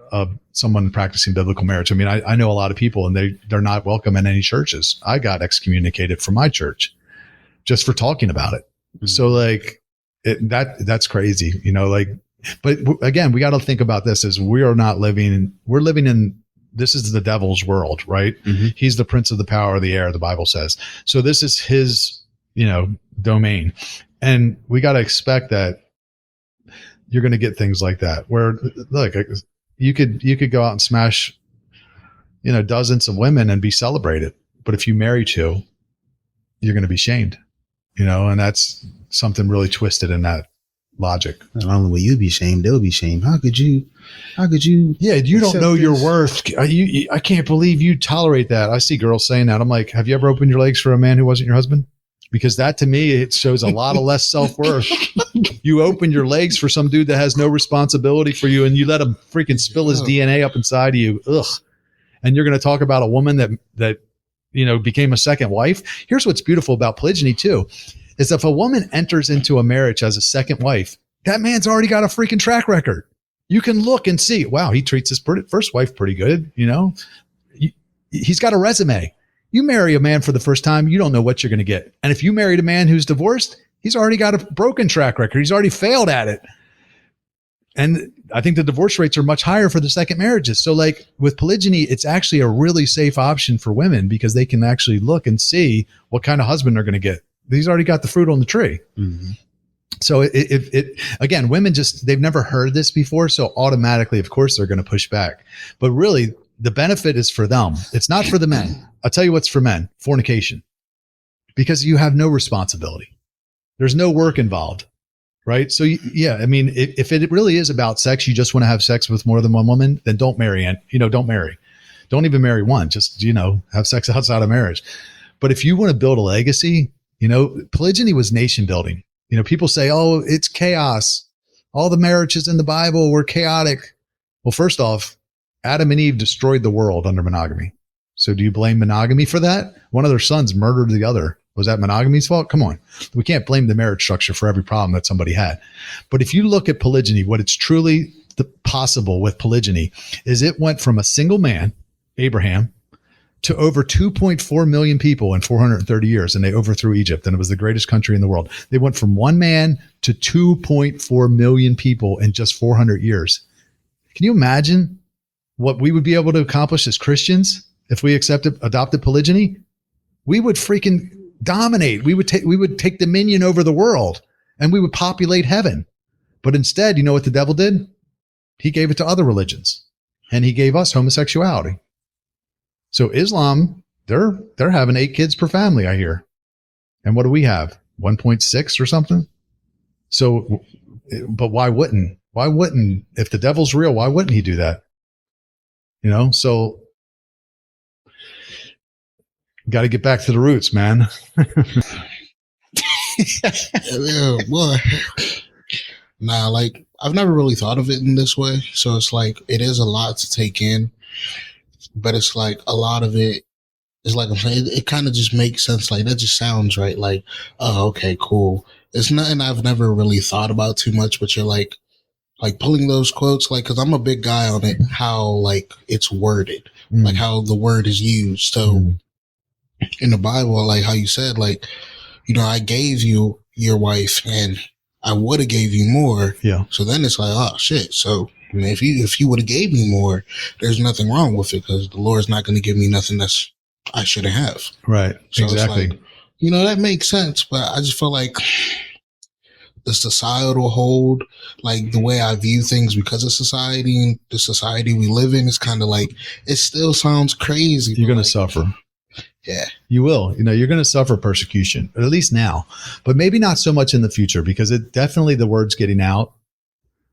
someone practicing biblical marriage. I mean, I know a lot of people and they're not welcome in any churches. I got excommunicated from my church just for talking about it. Mm-hmm. So like that's crazy, but again, we got to think about this as we're living in, this is the devil's world, right? Mm-hmm. He's the prince of the power of the air, the Bible says. So this is his, domain. And we got to expect that you're going to get things like that where, look, you could go out and smash, dozens of women and be celebrated. But if you marry 2, you're going to be shamed, and that's something really twisted in that logic. Not only will you be shamed, they'll be shamed. How could you? Yeah, you don't know your worth. I can't believe you tolerate that. I see girls saying that. I'm like, have you ever opened your legs for a man who wasn't your husband? Because that to me, it shows a lot of less self-worth. You open your legs for some dude that has no responsibility for you, and you let him freaking spill his DNA up inside of you. Ugh. And you're going to talk about a woman that became a second wife. Here's what's beautiful about polygyny too, is if a woman enters into a marriage as a second wife, that man's already got a freaking track record. You can look and see, wow, he treats his first wife pretty good. He's got a resume. You marry a man for the first time, you don't know what you're going to get. And if you married a man who's divorced, he's already got a broken track record. He's already failed at it. And I think the divorce rates are much higher for the second marriages. So like with polygyny, it's actually a really safe option for women, because they can actually look and see what kind of husband they're going to get. He's already got the fruit on the tree. Mm-hmm. So it again, women they've never heard this before. So automatically, of course, they're going to push back. But really, the benefit is for them. It's not for the men. I'll tell you what's for men: fornication, because you have no responsibility. There's no work involved, right? So yeah, I mean, if it really is about sex, you just want to have sex with more than one woman, then don't marry. And don't marry. Don't even marry one. Just have sex outside of marriage. But if you want to build a legacy, polygyny was nation building. People say, oh, it's chaos. All the marriages in the Bible were chaotic. Well, first off, Adam and Eve destroyed the world under monogamy. So do you blame monogamy for that? One of their sons murdered the other. Was that monogamy's fault? Come on. We can't blame the marriage structure for every problem that somebody had. But if you look at polygyny, what it's truly possible with polygyny is it went from a single man, Abraham, to over 2.4 million people in 430 years, and they overthrew Egypt, and it was the greatest country in the world. They went from one man to 2.4 million people in just 400 years. Can you imagine what we would be able to accomplish as Christians if we adopted polygyny? We would freaking dominate. We would take dominion over the world, and we would populate heaven. But instead, you know what the devil did? He gave it to other religions, and he gave us homosexuality. So Islam, they're having 8 kids per family, I hear. And what do we have? 1.6 or something? So, but why wouldn't, if the devil's real, why wouldn't he do that? So got to get back to the roots, man. Yeah, boy. Nah, like I've never really thought of it in this way. So it's like, it is a lot to take in. But it's like a lot of it is like I'm saying, it kind of just makes sense. Like that just sounds right. Like, oh, okay, cool. It's nothing I've never really thought about too much, but you're like pulling those quotes, like, cause I'm a big guy on it, how like it's worded, like how the word is used. So in the Bible, like how you said, like, I gave you your wife and I would have gave you more. Yeah. So then it's like, oh shit. So I mean, if you would have gave me more, there's nothing wrong with it because the Lord's not going to give me nothing that's I shouldn't have. Right. So Exactly. it's like, that makes sense, but I just feel like the societal hold, like the way I view things because of society and the society we live in is kind of like, it still sounds crazy. You're going like, to suffer. Yeah. You will. You're going to suffer persecution, at least now, but maybe not so much in the future because it definitely, the word's getting out.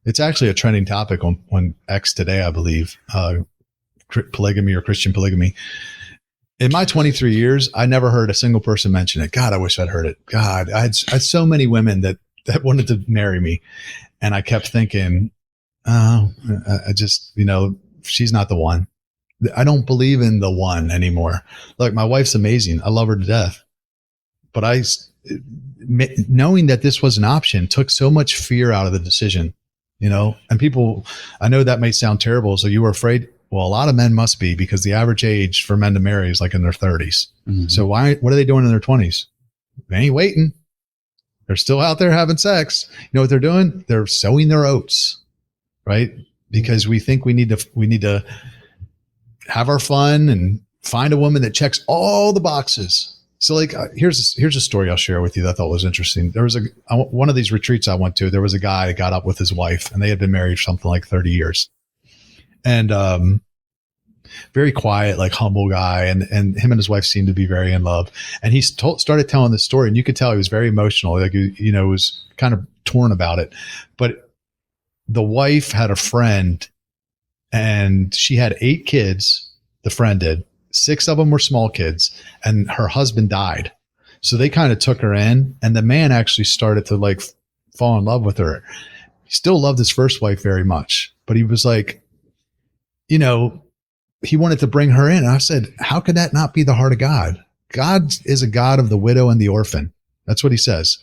It's actually a trending topic on X today, I believe, polygamy or Christian polygamy. In my 23 years, I never heard a single person mention it. God, I wish I'd heard it. God, I had so many women that wanted to marry me. And I kept thinking, I just, she's not the one. I don't believe in the one anymore. Look, my wife's amazing. I love her to death. But knowing that this was an option took so much fear out of the decision, and people, I know that may sound terrible. So you were afraid. Well, a lot of men must be because the average age for men to marry is like in their 30s. Mm-hmm. So what are they doing in their 20s? They ain't waiting. They're still out there having sex. You know what they're doing? They're sowing their oats, right? Because we think we need to have our fun and find a woman that checks all the boxes. So like, here's a story I'll share with you that I thought was interesting. There was one of these retreats I went to, there was a guy that got up with his wife and they had been married for something like 30 years and, very quiet, like humble guy. And him and his wife seemed to be very in love. And he started telling this story and you could tell he was very emotional. Like, was kind of torn about it, but the wife had a friend and she had 8 kids. The friend did. 6 of them were small kids and her husband died. So they kind of took her in and the man actually started to like fall in love with her. He still loved his first wife very much, but he was like, he wanted to bring her in. And I said, how could that not be the heart of God? God is a God of the widow and the orphan. That's what he says.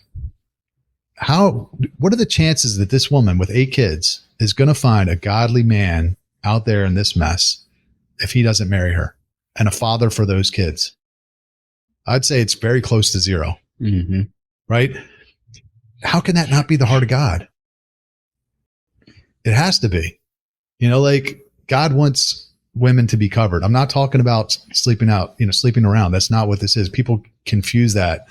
What are the chances that this woman with 8 kids is going to find a godly man out there in this mess if he doesn't marry her and a father for those kids? I'd say it's very close to 0. Mm-hmm. Right? How can that not be the heart of God? It has to be. Like God wants women to be covered. I'm not talking about sleeping around. That's not what this is. People confuse that.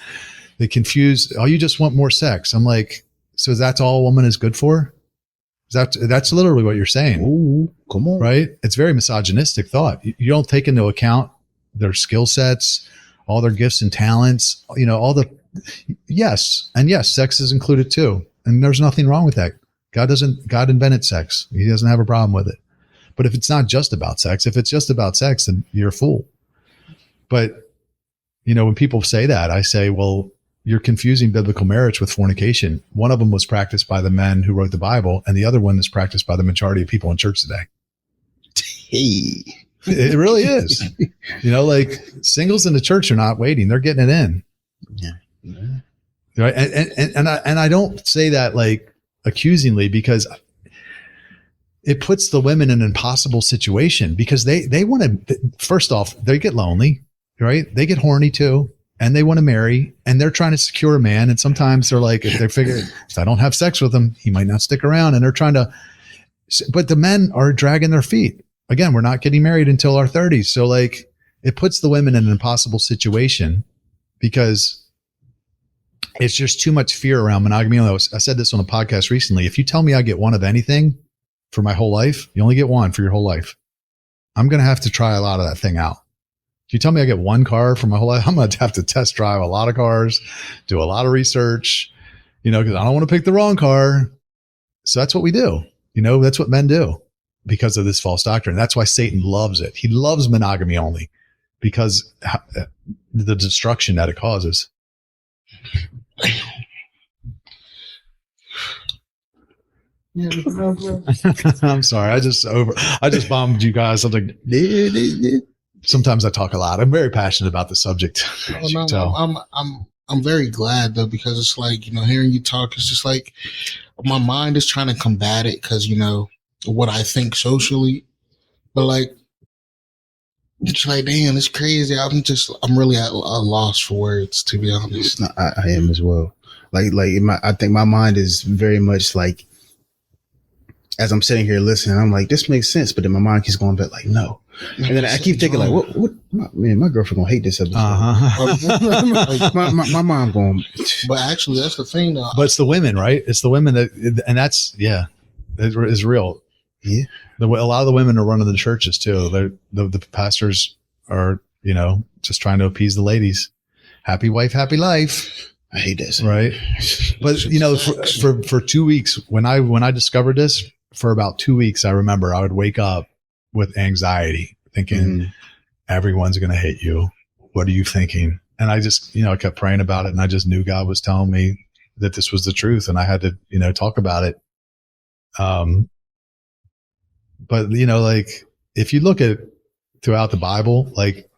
They confuse, oh, you just want more sex. I'm like, so that's all a woman is good for? That's literally what you're saying. Ooh, come on. Right? It's very misogynistic thought. You don't take into account their skill sets, all their gifts and talents, yes, sex is included too. And there's nothing wrong with that. God invented sex. He doesn't have a problem with it. But if it's not just about sex, if it's just about sex, then you're a fool. But, when people say that, I say, well, you're confusing biblical marriage with fornication. One of them was practiced by the men who wrote the Bible, and the other one is practiced by the majority of people in church today. Hey. It really is. Like singles in the church are not waiting. They're getting it in. Yeah. Right. And I don't say that like accusingly because it puts the women in an impossible situation because they want to, first off, they get lonely, right? They get horny too. And they want to marry and they're trying to secure a man. And sometimes they're like, if they figure if I don't have sex with him, he might not stick around. And they're trying to, but the men are dragging their feet. Again, we're not getting married until our 30s. So like it puts the women in an impossible situation because it's just too much fear around monogamy. I said this on a podcast recently. If you tell me I get one of anything for my whole life, you only get one for your whole life. I'm going to have to try a lot of that thing out. If you tell me I get one car for my whole life, I'm going to have to test drive a lot of cars, do a lot of research, because I don't want to pick the wrong car. So that's what we do. That's what men do because of this false doctrine. That's why Satan loves it. He loves monogamy only because the destruction that it causes. I'm sorry. I just bombed you guys. Sometimes I talk a lot. I'm very passionate about the subject. I'm very glad though, because it's like, hearing you talk, it's just like my mind is trying to combat it because, what I think socially, but like It's like, damn, it's crazy. I'm really at a loss for words, to be honest. No, I am as well. I think my mind is very much like, as I'm sitting here listening, I'm like, this makes sense, but then my mind keeps going back like, no. And then I keep thinking like, what? My girlfriend gonna hate this episode. my mom going. But actually, that's the thing, though. But it's the women, right? It's the women that, and that's is real. Yeah. A lot of the women are running the churches too. The pastors are, just trying to appease the ladies. Happy wife, happy life. I hate this. Right. But for 2 weeks, when I discovered this, for about 2 weeks, I remember I would wake up with anxiety thinking everyone's going to hate you. What are you thinking? And I just, I kept praying about it, and I just knew God was telling me that this was the truth, and I had to, talk about it. But like, if you look at throughout the Bible, like,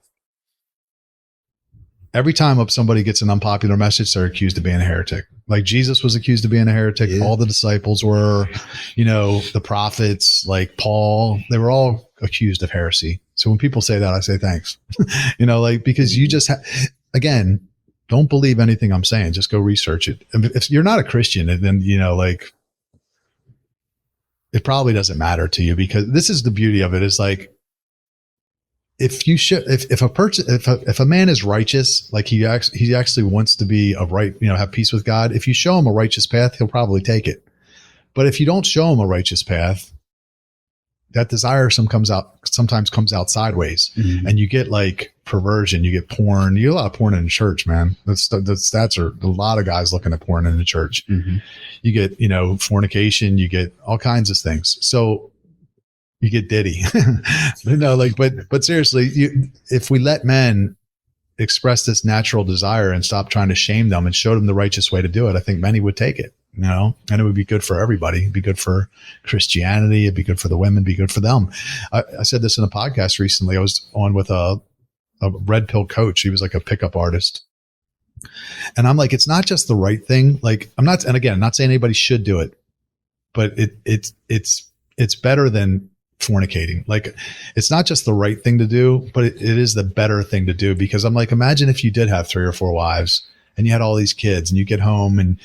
every time somebody gets an unpopular message, they're accused of being a heretic. Like, Jesus was accused of being a heretic. Yeah. All the disciples were, the prophets, like Paul, they were all accused of heresy. So when people say that, I say thanks, because you just, again, don't believe anything I'm saying. Just go research it. If you're not a Christian, then, it probably doesn't matter to you, because this is the beauty of it, is like, if a man is righteous, like he actually wants to be have peace with God. If you show him a righteous path, he'll probably take it. But if you don't show him a righteous path, that desire sometimes comes out sideways, and you get like perversion, you get porn. You get a lot of porn in the church, man. The stats are a lot of guys looking at porn in the church. You get, fornication, you get all kinds of things. So you get Diddy, but seriously, if we let men express this natural desire and stop trying to shame them and show them the righteous way to do it, I think many would take it, and it would be good for everybody. It'd be good for Christianity. It'd be good for the women, be good for them. I said this in a podcast recently. I was on with a red pill coach. He was like a pickup artist. And I'm like, it's not just the right thing. Like, I'm not saying anybody should do it, but it's better than fornicating. Like, it's not just the right thing to do, but it is the better thing to do, because I'm like, imagine if you did have 3 or 4 wives and you had all these kids, and you get home and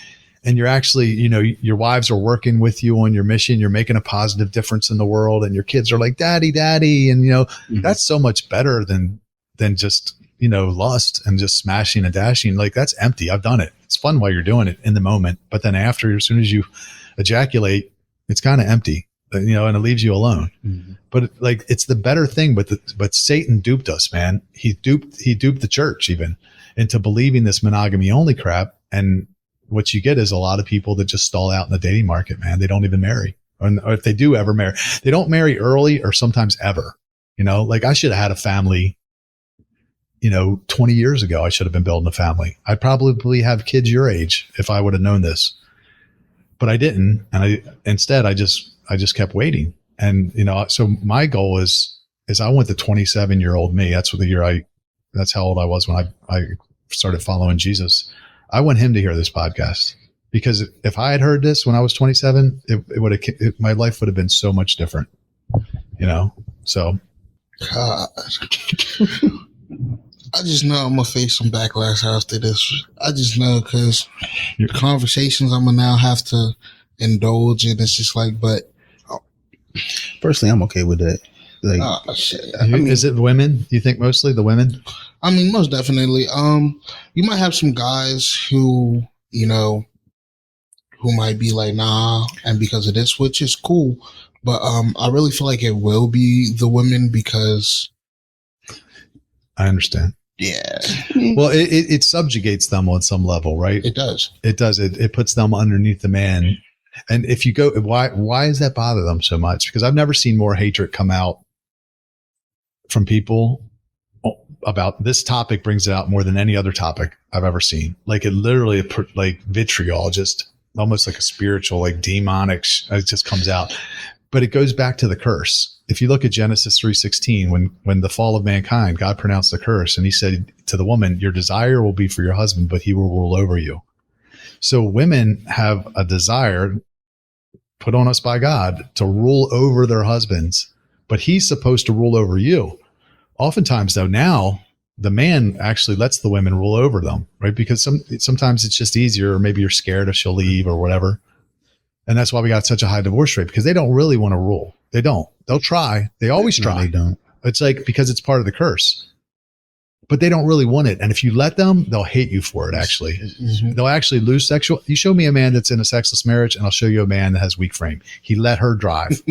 you're actually, your wives are working with you on your mission. You're making a positive difference in the world, and your kids are like, daddy, daddy. And, that's so much better than just, lust and just smashing and dashing. Like, that's empty. I've done it. It's fun while you're doing it in the moment, but then after, as soon as you ejaculate, it's kind of empty. And it leaves you alone. But like, it's the better thing. But Satan duped us, man. He duped the church even into believing this monogamy only crap. And what you get is a lot of people that just stall out in the dating market, man. They don't even marry, or if they do ever marry, they don't marry early, or sometimes ever. Like, I should have had a family. 20 years ago, I should have been building a family. I'd probably have kids your age if I would have known this, but I didn't. And instead I just kept waiting. And, so my goal is I want the 27-year-old me. That's that's how old I was when I started following Jesus. I want him to hear this podcast, because if I had heard this when I was 27, my life would have been so much different, so. God. I just know I'm going to face some backlash after this. I just know, because conversations I'm going to now have to indulge in. It's just like, but. Personally, I'm okay with that. Like, shit. Is it women? You think mostly the women? I mean, most definitely. You might have some guys who, who might be like, nah, and because of this, which is cool. But I really feel like it will be the women, because. I understand. Yeah. Well, it subjugates them on some level, right? It does. It does. It puts them underneath the man. And if you go, why does that bother them so much? Because I've never seen more hatred come out from people about this topic. Brings it out more than any other topic I've ever seen. Like, it literally, like vitriol, just almost like a spiritual, like demonic, it just comes out. But it goes back to the curse. If you look at Genesis 3:16, when the fall of mankind, God pronounced the curse, and he said to the woman, your desire will be for your husband, but he will rule over you. So women have a desire put on us by God to rule over their husbands, but he's supposed to rule over you. Oftentimes, though, now the man actually lets the women rule over them, right? Because sometimes it's just easier, or maybe you're scared if she'll leave or whatever. And that's why we got such a high divorce rate, because they don't really want to rule. They don't. They'll try. They always try. No, they don't. It's like, because it's part of the curse. But they don't really want it. And if you let them, they'll hate you for it, actually. Mm-hmm. They'll actually lose sexual. You show me a man that's in a sexless marriage, and I'll show you a man that has weak frame. He let her drive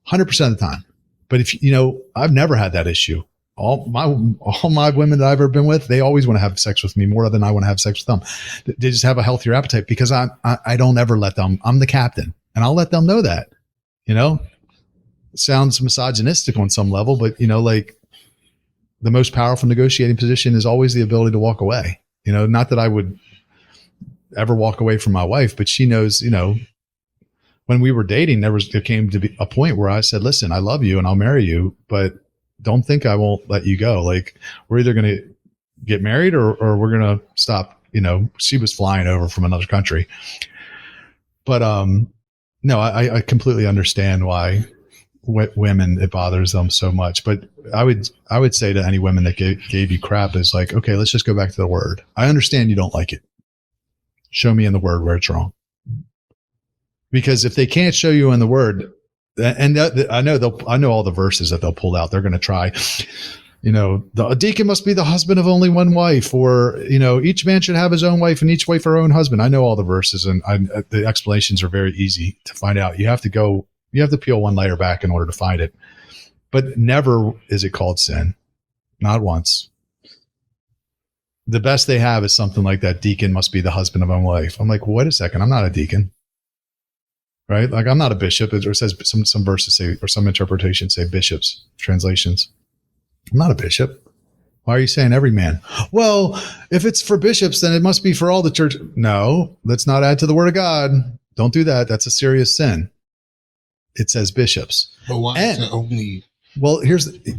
100% of the time. But if I've never had that issue. All my women that I've ever been with, they always want to have sex with me more than I want to have sex with them. They just have a healthier appetite, because I don't ever let them. I'm the captain, and I'll let them know that. It sounds misogynistic on some level, but like, the most powerful negotiating position is always the ability to walk away. Not that I would ever walk away from my wife, but she knows, when we were dating, there came to be a point where I said, listen, I love you and I'll marry you, but don't think I won't let you go. Like, we're either going to get married or we're going to stop. She was flying over from another country, but, no, I completely understand why women, it bothers them so much. But I would say to any women that gave you crap is like, okay, let's just go back to the word. I understand you don't like it. Show me in the word where it's wrong. Because if they can't show you in the word, and I know all the verses that they'll pull out, they're going to try, the deacon must be the husband of only one wife, or, each man should have his own wife and each wife her own husband. I know all the verses, and the explanations are very easy to find out. You have to peel one layer back in order to find it. But never is it called sin. Not once. The best they have is something like that. Deacon must be the husband of one wife. I'm like, wait a second. I'm not a deacon. Right? Like, I'm not a bishop. It says some verses say, or some interpretations say bishops, translations. I'm not a bishop. Why are you saying every man? Well, if it's for bishops, then it must be for all the church. No, let's not add to the word of God. Don't do that. That's a serious sin. It says bishops. But why is it only? Well,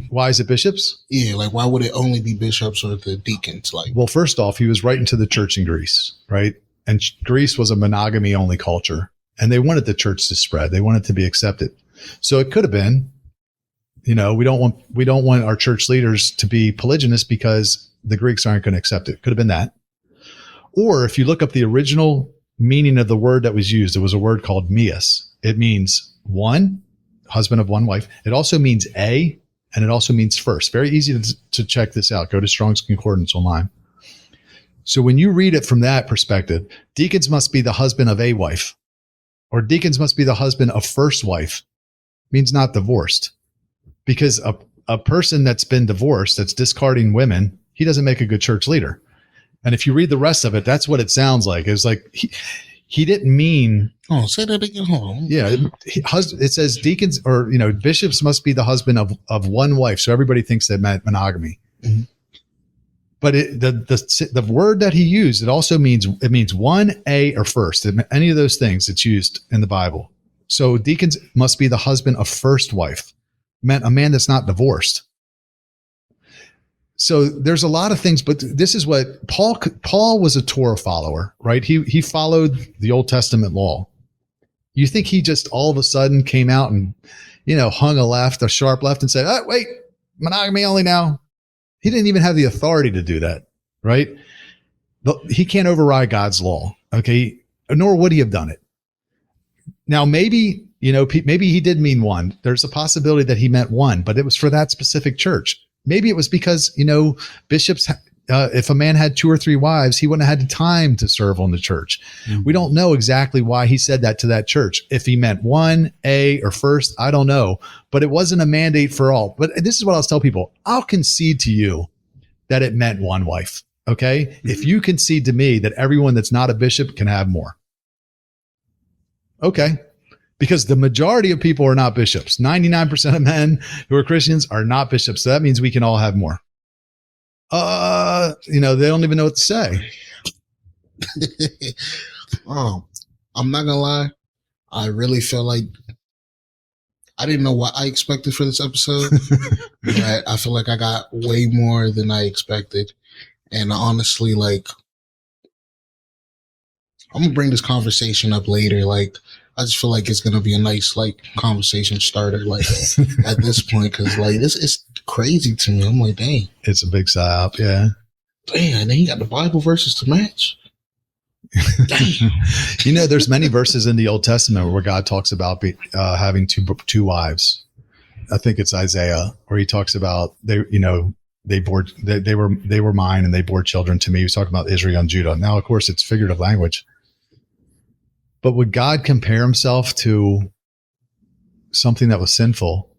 why is it bishops? Yeah, like, why would it only be bishops or the deacons? Like, well, first off, he was writing to the church in Greece, right? And Greece was a monogamy only culture, and they wanted the church to spread. They wanted to be accepted. So it could have been, we don't want our church leaders to be polygynous because the Greeks aren't going to accept it. Could have been that. Or if you look up the original meaning of the word that was used, it was a word called mias. It means one, husband of one wife. It also means a, and it also means first. Very easy to check this out. Go to Strong's Concordance online. So when you read it from that perspective, deacons must be the husband of a wife, or deacons must be the husband of first wife, means not divorced. Because a person that's been divorced, that's discarding women, he doesn't make a good church leader. And if you read the rest of it, that's what it sounds like. It's like he didn't mean. Oh, say that again. Hold on. Yeah, it says deacons or bishops must be the husband of one wife. So everybody thinks that meant monogamy. Mm-hmm. But the word that he used, it means one, a, or first. Any of those things it's used in the Bible. So deacons must be the husband of first wife, meant a man that's not divorced. So there's a lot of things, but this is what Paul was a Torah follower, right? He followed the Old Testament law. You think he just all of a sudden came out and, hung a sharp left and said, oh, wait, monogamy only now. He didn't even have the authority to do that, right? He can't override God's law, okay? Nor would he have done it. Now, maybe he did mean one. There's a possibility that he meant one, but it was for that specific church. Maybe it was because, bishops, if a man had 2 or 3 wives, he wouldn't have had the time to serve on the church. Mm-hmm. We don't know exactly why he said that to that church. If he meant one, a, or first, I don't know. But it wasn't a mandate for all. But this is what I'll tell people. I'll concede to you that it meant one wife, okay? Mm-hmm. If you concede to me that everyone that's not a bishop can have more. Okay. Because the majority of people are not bishops. 99% of men who are Christians are not bishops. So that means we can all have more. They don't even know what to say. I'm not gonna lie. I really feel like I didn't know what I expected for this episode, but I feel like I got way more than I expected. And honestly, like, I'm gonna bring this conversation up later. Like, I just feel like it's gonna be a nice, like, conversation starter, like, at this point, because, like, crazy to me. I'm like, dang. It's a big psyop. Yeah. Dang, and then he got the Bible verses to match. You know, there's many verses in the Old Testament where God talks about having two wives. I think it's Isaiah, where he talks about they were mine and they bore children to me. He was talking about Israel and Judah. Now, of course, it's figurative language. But would God compare himself to something that was sinful?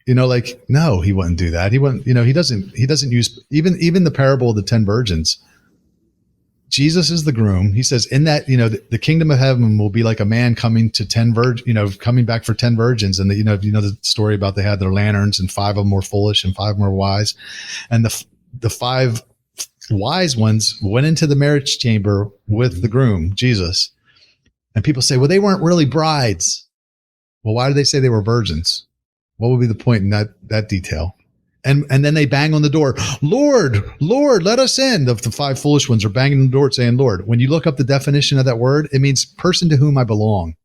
You know, like, no, he wouldn't do that. He wouldn't, you know, he doesn't use even the parable of the 10 virgins. Jesus is the groom. He says in that, you know, the kingdom of heaven will be like a man coming to 10 coming back for 10 virgins. And you know the story about they had their lanterns and 5 of them were foolish and 5 of them were wise. And the 5 wise ones went into the marriage chamber with the groom, Jesus. And people say, well, they weren't really brides. Well, why did they say they were virgins? What would be the point in that detail? And then they bang on the door. Lord, let us in. The 5 foolish ones are banging on the door saying, Lord. When you look up the definition of that word, it means person to whom I belong.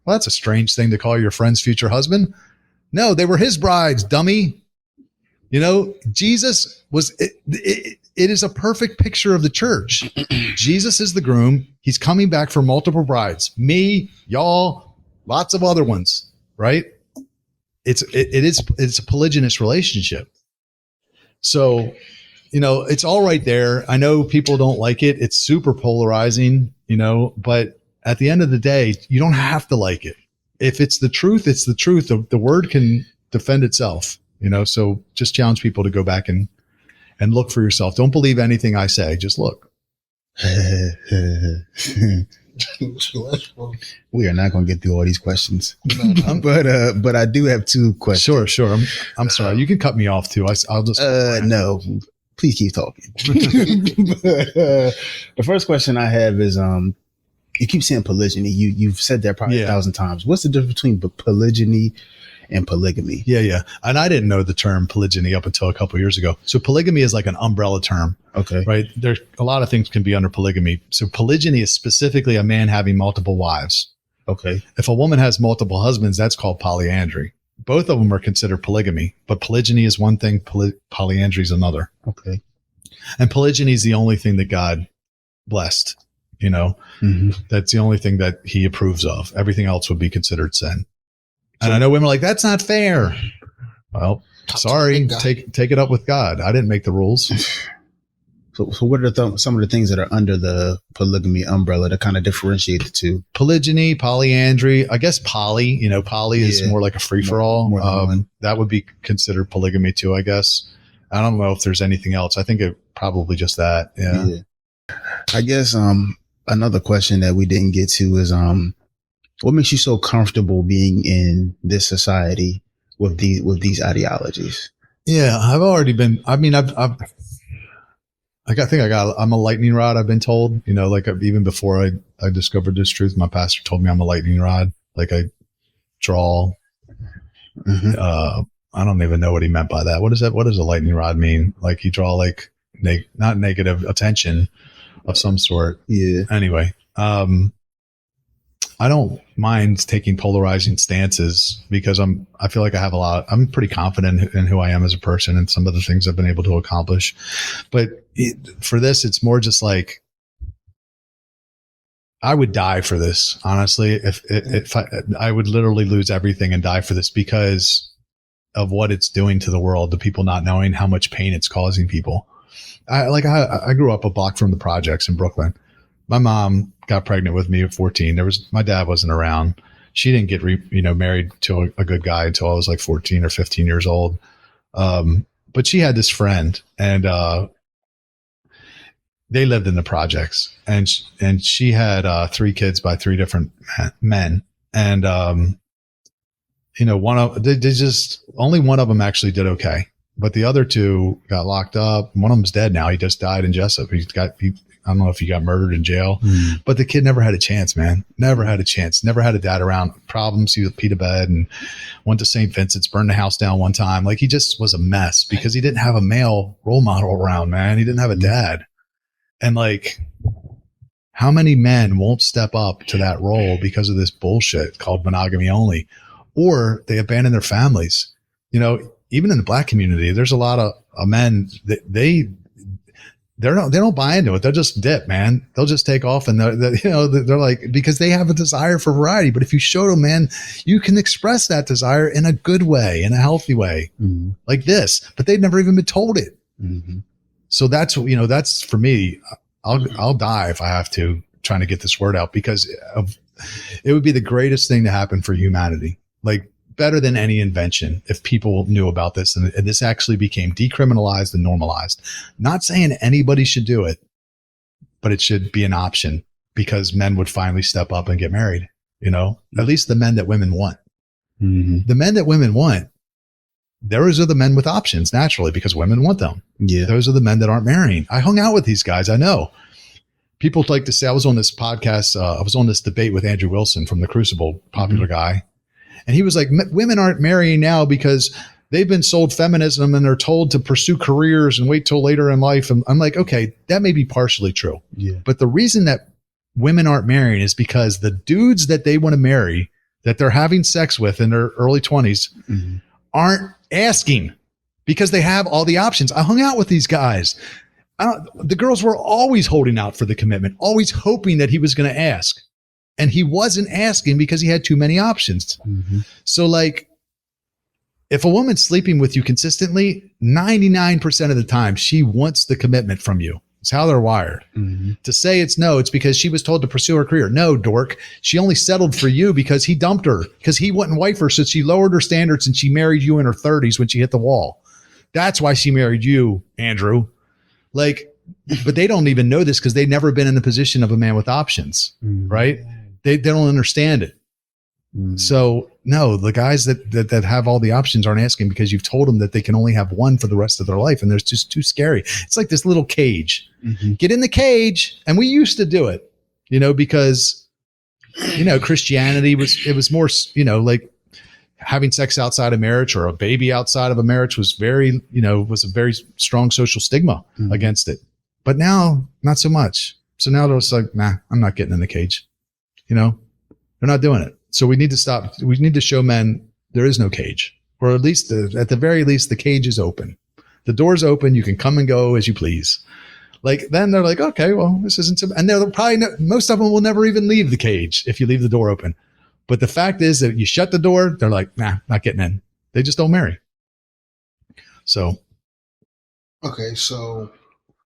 Well, that's a strange thing to call your friend's future husband. No, they were his brides, dummy. You know, Jesus was, it is a perfect picture of the church. Jesus is the groom. He's coming back for multiple brides. Me, y'all, lots of other ones, right? It's a polygynous relationship. So, you know, it's all right there. I know people don't like it. It's super polarizing, you know, but at the end of the day, you don't have to like it. If it's the truth, it's the truth. The word can defend itself, you know, so just challenge people to go back and look for yourself. Don't believe anything I say. Just look. We are not going to get through all these questions, but I do have 2 questions. Sure. I'm sorry. You can cut me off too. I'll just no. Please keep talking. The first question I have is you keep saying polygyny. You've said that probably 1,000 times. What's the difference between polygyny and polygamy? Yeah. And I didn't know the term polygyny up until a couple of years ago. So polygamy is like an umbrella term. Okay. Right. There's a lot of things can be under polygamy. So polygyny is specifically a man having multiple wives. Okay. If a woman has multiple husbands, that's called polyandry. Both of them are considered polygamy, but polygyny is one thing. Polyandry is another. Okay. And polygyny is the only thing that God blessed, you know, That's the only thing that he approves of. Everything else would be considered sin. And I know women are like, that's not fair. Well, sorry, take it up with God. I didn't make the rules. So what are some of the things that are under the polygamy umbrella that kind of differentiate the two? Polygyny, polyandry. I guess poly is more like a free-for-all. That would be considered polygamy too, I guess. I don't know if there's anything else. I think it probably just that. Yeah. I guess another question that we didn't get to is what makes you so comfortable being in this society with these ideologies? Yeah, I've already been. I mean, I'm a lightning rod. I've been told, you know, like even before I discovered this truth, my pastor told me I'm a lightning rod. Like I draw. I don't even know what he meant by that. What does a lightning rod mean? Like you draw like not negative attention of some sort. Yeah. Anyway, I don't mind taking polarizing stances because I feel like I'm pretty confident in who I am as a person and some of the things I've been able to accomplish. But for this, it's more just like, I would die for this. Honestly, if I would literally lose everything and die for this because of what it's doing to the world, the people not knowing how much pain it's causing people. I grew up a block from the projects in Brooklyn. My mom got pregnant with me at 14. My dad wasn't around. She didn't get married to a good guy until I was like 14 or 15 years old. But she had this friend, and they lived in the projects, and she had 3 kids by 3 different men, and only one of them actually did okay, but the other 2 got locked up. One of them's dead now. He just died in Jessup. I don't know if he got murdered in jail, but the kid never had a chance, man. Never had a chance. Never had a dad around. Problems. He was peed to bed and went to St. Vincent's, burned the house down one time. Like he just was a mess because he didn't have a male role model around, man. He didn't have a dad. And like, how many men won't step up to that role because of this bullshit called monogamy only, or they abandon their families? You know, even in the black community, there's a lot of men that they don't buy into it. They'll just dip, man. They'll just take off, and they're like, because they have a desire for variety. But if you show them, man, you can express that desire in a good way, in a healthy way, like this. But they've never even been told it. So that's for me. I'll die if I have to, trying to get this word out, because it would be the greatest thing to happen for humanity. Like, better than any invention if people knew about this and this actually became decriminalized and normalized. Not saying anybody should do it, but it should be an option, because men would finally step up and get married, at least the men that women want. The men that women want, those are the men with options, naturally, because women want them. Yeah. Those are the men that aren't marrying. I hung out with these guys. I know. People like to say, I was on this podcast. I was on this debate with Andrew Wilson from The Crucible, popular guy. And he was like, women aren't marrying now because they've been sold feminism and they're told to pursue careers and wait till later in life. And I'm like, okay, that may be partially true. Yeah. But the reason that women aren't marrying is because the dudes that they want to marry, that they're having sex with in their early 20s, aren't asking, because they have all the options. I hung out with these guys. The girls were always holding out for the commitment, always hoping that he was going to ask. And he wasn't asking because he had too many options. So, like, if a woman's sleeping with you consistently, 99% of the time, she wants the commitment from you. It's how they're wired. To say it's no, it's because she was told to pursue her career. No, dork. She only settled for you because he dumped her, because he wouldn't wife her. So she lowered her standards and she married you in her 30s when she hit the wall. That's why she married you, Andrew. Like, but they don't even know this because they've never been in the position of a man with options, right? They don't understand it. So no, the guys that have all the options aren't asking because you've told them that they can only have one for the rest of their life. And they're just too scary. It's like this little cage. Get in the cage. And we used to do it, because, Christianity was more, like having sex outside of marriage or a baby outside of a marriage was was a very strong social stigma against it. But now, not so much. So now they're just like, nah, I'm not getting in the cage. They're not doing it. So we need to stop. We need to show men there is no cage, or at least at the very least, the cage is open. The door's open. You can come and go as you please. Like, then they're like, okay, well, this isn't so, and they'll probably, most of them will never even leave the cage if you leave the door open. But the fact is that you shut the door, they're like, nah, not getting in. They just don't marry. So. Okay. So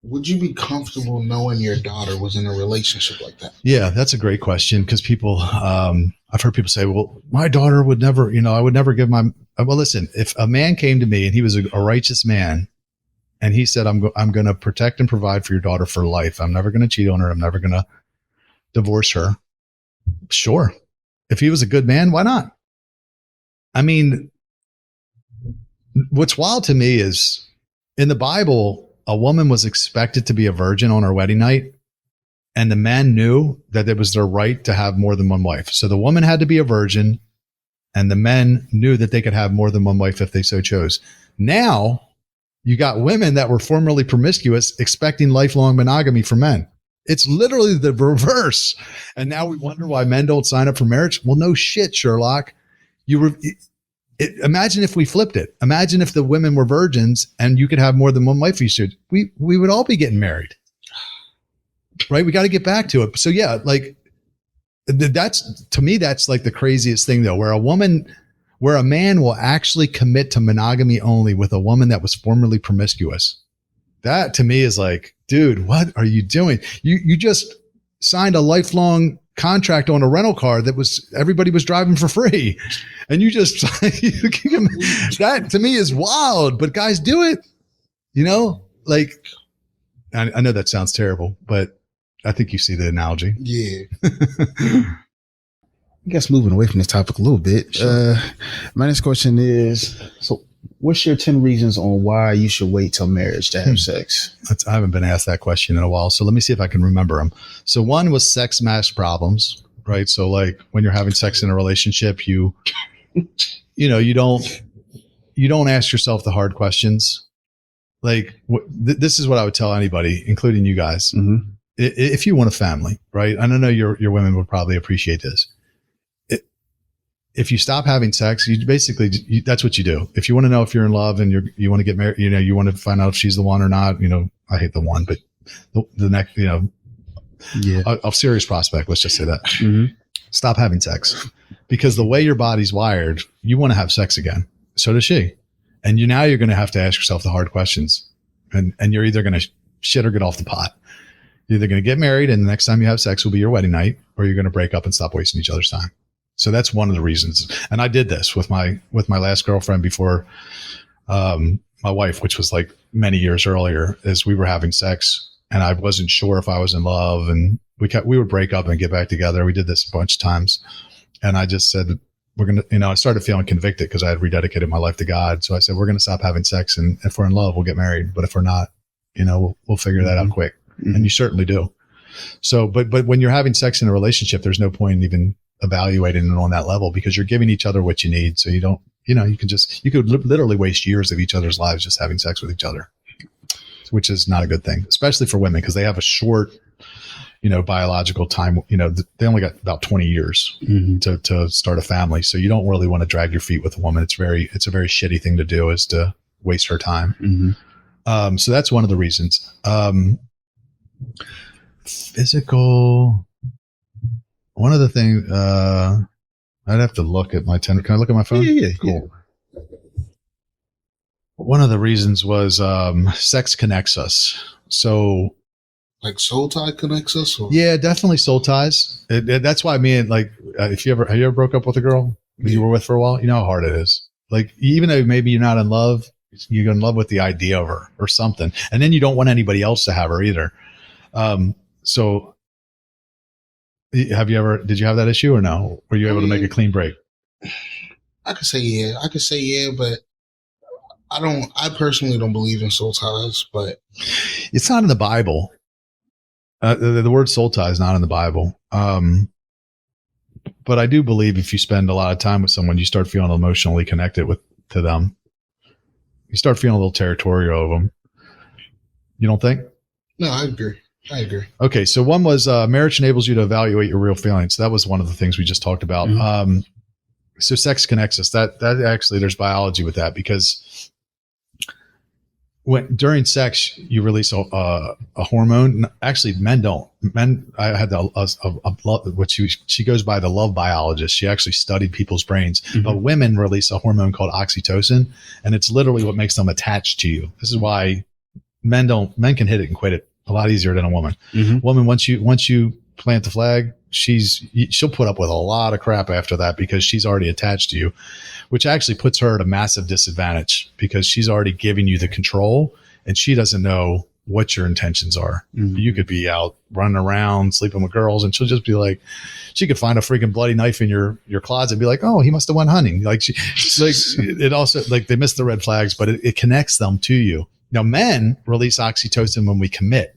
would you be comfortable knowing your daughter was in a relationship like that? Yeah, that's a great question, because people, I've heard people say, well, my daughter would never, I would never give well, listen, if a man came to me and he was a righteous man and he said, I'm going to protect and provide for your daughter for life. I'm never going to cheat on her. I'm never going to divorce her. Sure. If he was a good man, why not? I mean, what's wild to me is in the Bible, a woman was expected to be a virgin on her wedding night, and the men knew that it was their right to have more than one wife. So the woman had to be a virgin, and the men knew that they could have more than one wife if they so chose. Now, you got women that were formerly promiscuous expecting lifelong monogamy for men. It's literally the reverse. And now we wonder why men don't sign up for marriage. Well, no shit, Sherlock. Imagine if we flipped it. Imagine if the women were virgins and you could have more than one wife. We would all be getting married, right? We got to get back to it. So yeah, like to me, that's like the craziest thing though, where a man will actually commit to monogamy only with a woman that was formerly promiscuous. That to me is like, dude, what are you doing? You just signed a lifelong contract on a rental car that everybody was driving for free. And you just, that to me is wild, but guys do it, like, I know that sounds terrible, but I think you see the analogy. Yeah. I guess moving away from this topic a little bit. Sure. My next question is, so what's your 10 reasons on why you should wait till marriage to have sex? I haven't been asked that question in a while. So let me see if I can remember them. So one was sex mass problems, right? So like when you're having sex in a relationship, you don't ask yourself the hard questions. Like this is what I would tell anybody, including you guys. Mm-hmm. If you want a family, right? And I know your women would probably appreciate this. if you stop having sex, you basically, that's what you do. If you want to know if you're in love and you want to get married, you want to find out if she's the one or not, I hate the one, but the next, a serious prospect, let's just say that. Mm-hmm. Stop having sex, because the way your body's wired, you want to have sex again. So does she. And now you're going to have to ask yourself the hard questions, and you're either going to shit or get off the pot. You're either going to get married and the next time you have sex will be your wedding night, or you're going to break up and stop wasting each other's time. So that's one of the reasons. And I did this with my last girlfriend before, my wife, which was like many years earlier, is we were having sex and I wasn't sure if I was in love, and we would break up and get back together. We did this a bunch of times. And I just said, we're going to, I started feeling convicted because I had rededicated my life to God. So I said, we're going to stop having sex. And if we're in love, we'll get married. But if we're not, we'll figure that out quick. Mm-hmm. And you certainly do. So, but when you're having sex in a relationship, there's no point in even evaluating it on that level, because you're giving each other what you need. So you don't, you could literally waste years of each other's lives just having sex with each other, which is not a good thing, especially for women, because they have a short, biological time. They only got about 20 years mm-hmm. to start a family. So you don't really want to drag your feet with a woman. It's a very shitty thing to do, is to waste her time. Mm-hmm. So that's one of the reasons. Physical. One of the things, I'd have to look at my Tinder. Can I look at my phone? Yeah. Cool. Yeah. One of the reasons was sex connects us. So, like soul tie connects us? Or? Yeah, definitely soul ties. That's why have you ever broke up with a girl you were with for a while? You know how hard it is. Like, even though maybe you're not in love, you're in love with the idea of her or something. And then you don't want anybody else to have her either. So did you have that issue or no? Were you able to make a clean break? I could say yeah, but I personally don't believe in soul ties, but it's not in the Bible. The word soul tie is not in the Bible. But I do believe if you spend a lot of time with someone, you start feeling emotionally connected to them. You start feeling a little territorial of them. You don't think? No, I agree. Okay, so one was marriage enables you to evaluate your real feelings. That was one of the things we just talked about. Mm-hmm. So sex connects us. That actually, there's biology with that, because during sex you release a hormone. Actually, men don't. I had what she goes by the love biologist. She actually studied people's brains. Mm-hmm. But women release a hormone called oxytocin, and it's literally what makes them attached to you. This is why men can hit it and quit it a lot easier than a woman. Mm-hmm. Woman, once you plant the flag, she'll put up with a lot of crap after that, because she's already attached to you, which actually puts her at a massive disadvantage, because she's already giving you the control and she doesn't know what your intentions are. Mm-hmm. You could be out running around, sleeping with girls, and she'll just be like, she could find a freaking bloody knife in your closet and be like, oh, he must have went hunting. Like it also, like, they miss the red flags, but it connects them to you. Now, men release oxytocin when we commit.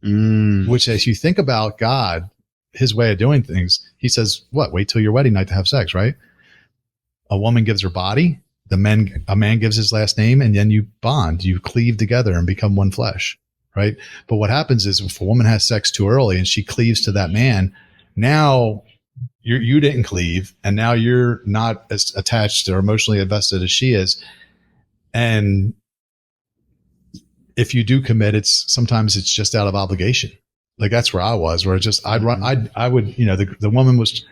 Which, as you think about God, his way of doing things, he says, wait till your wedding night to have sex, right? A woman gives her body, a man gives his last name, and then you bond, you cleave together and become one flesh, right? But what happens is, if a woman has sex too early and she cleaves to that man, now you didn't cleave, and now you're not as attached or emotionally invested as she is. And if you do commit, sometimes it's just out of obligation. Like, that's where I was, where I would, the woman was,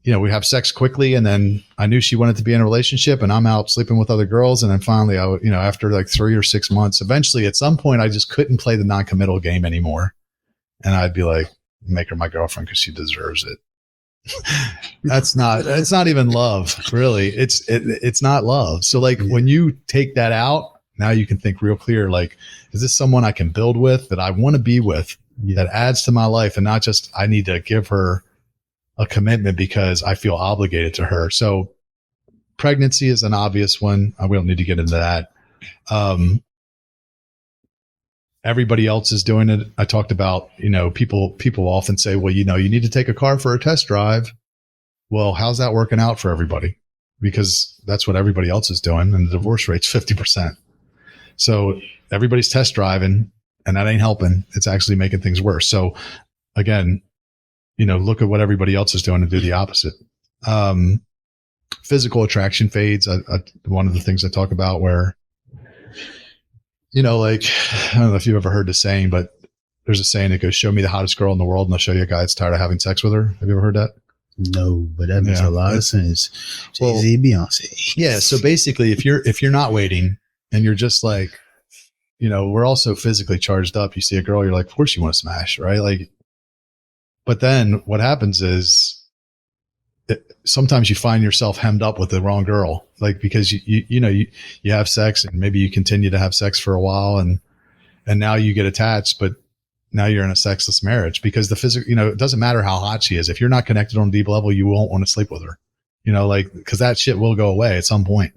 we have sex quickly, and then I knew she wanted to be in a relationship, and I'm out sleeping with other girls. And then finally I would, after like 3 or 6 months, eventually at some point I just couldn't play the non-committal game anymore. And I'd be like, make her my girlfriend because she deserves it. It's not even love, really. It's not love. So like, when you take that out, now you can think real clear, like, is this someone I can build with, that I want to be with, that adds to my life, and not just I need to give her a commitment because I feel obligated to her. So pregnancy is an obvious one. We don't need to get into that. Everybody else is doing it. I talked about, people often say, well, you need to take a car for a test drive. Well, how's that working out for everybody? Because that's what everybody else is doing. And the divorce rate's 50%. So everybody's test driving, and that ain't helping. It's actually making things worse. So again, look at what everybody else is doing and do the opposite. physical attraction fades. One of the things I talk about where, like, I don't know if you've ever heard the saying, but there's a saying that goes, show me the hottest girl in the world and I'll show you a guy that's tired of having sex with her. Have you ever heard that? No, but that makes a lot of sense. Jay-Z, Beyonce. Yeah. So basically, if you're not waiting and you're just like, we're also physically charged up. You see a girl, you're like, of course you want to smash, right? Like, but then what happens is sometimes you find yourself hemmed up with the wrong girl, like, because you have sex and maybe you continue to have sex for a while and now you get attached, but now you're in a sexless marriage because the physical, it doesn't matter how hot she is. If you're not connected on a deep level, you won't want to sleep with her, because that shit will go away at some point,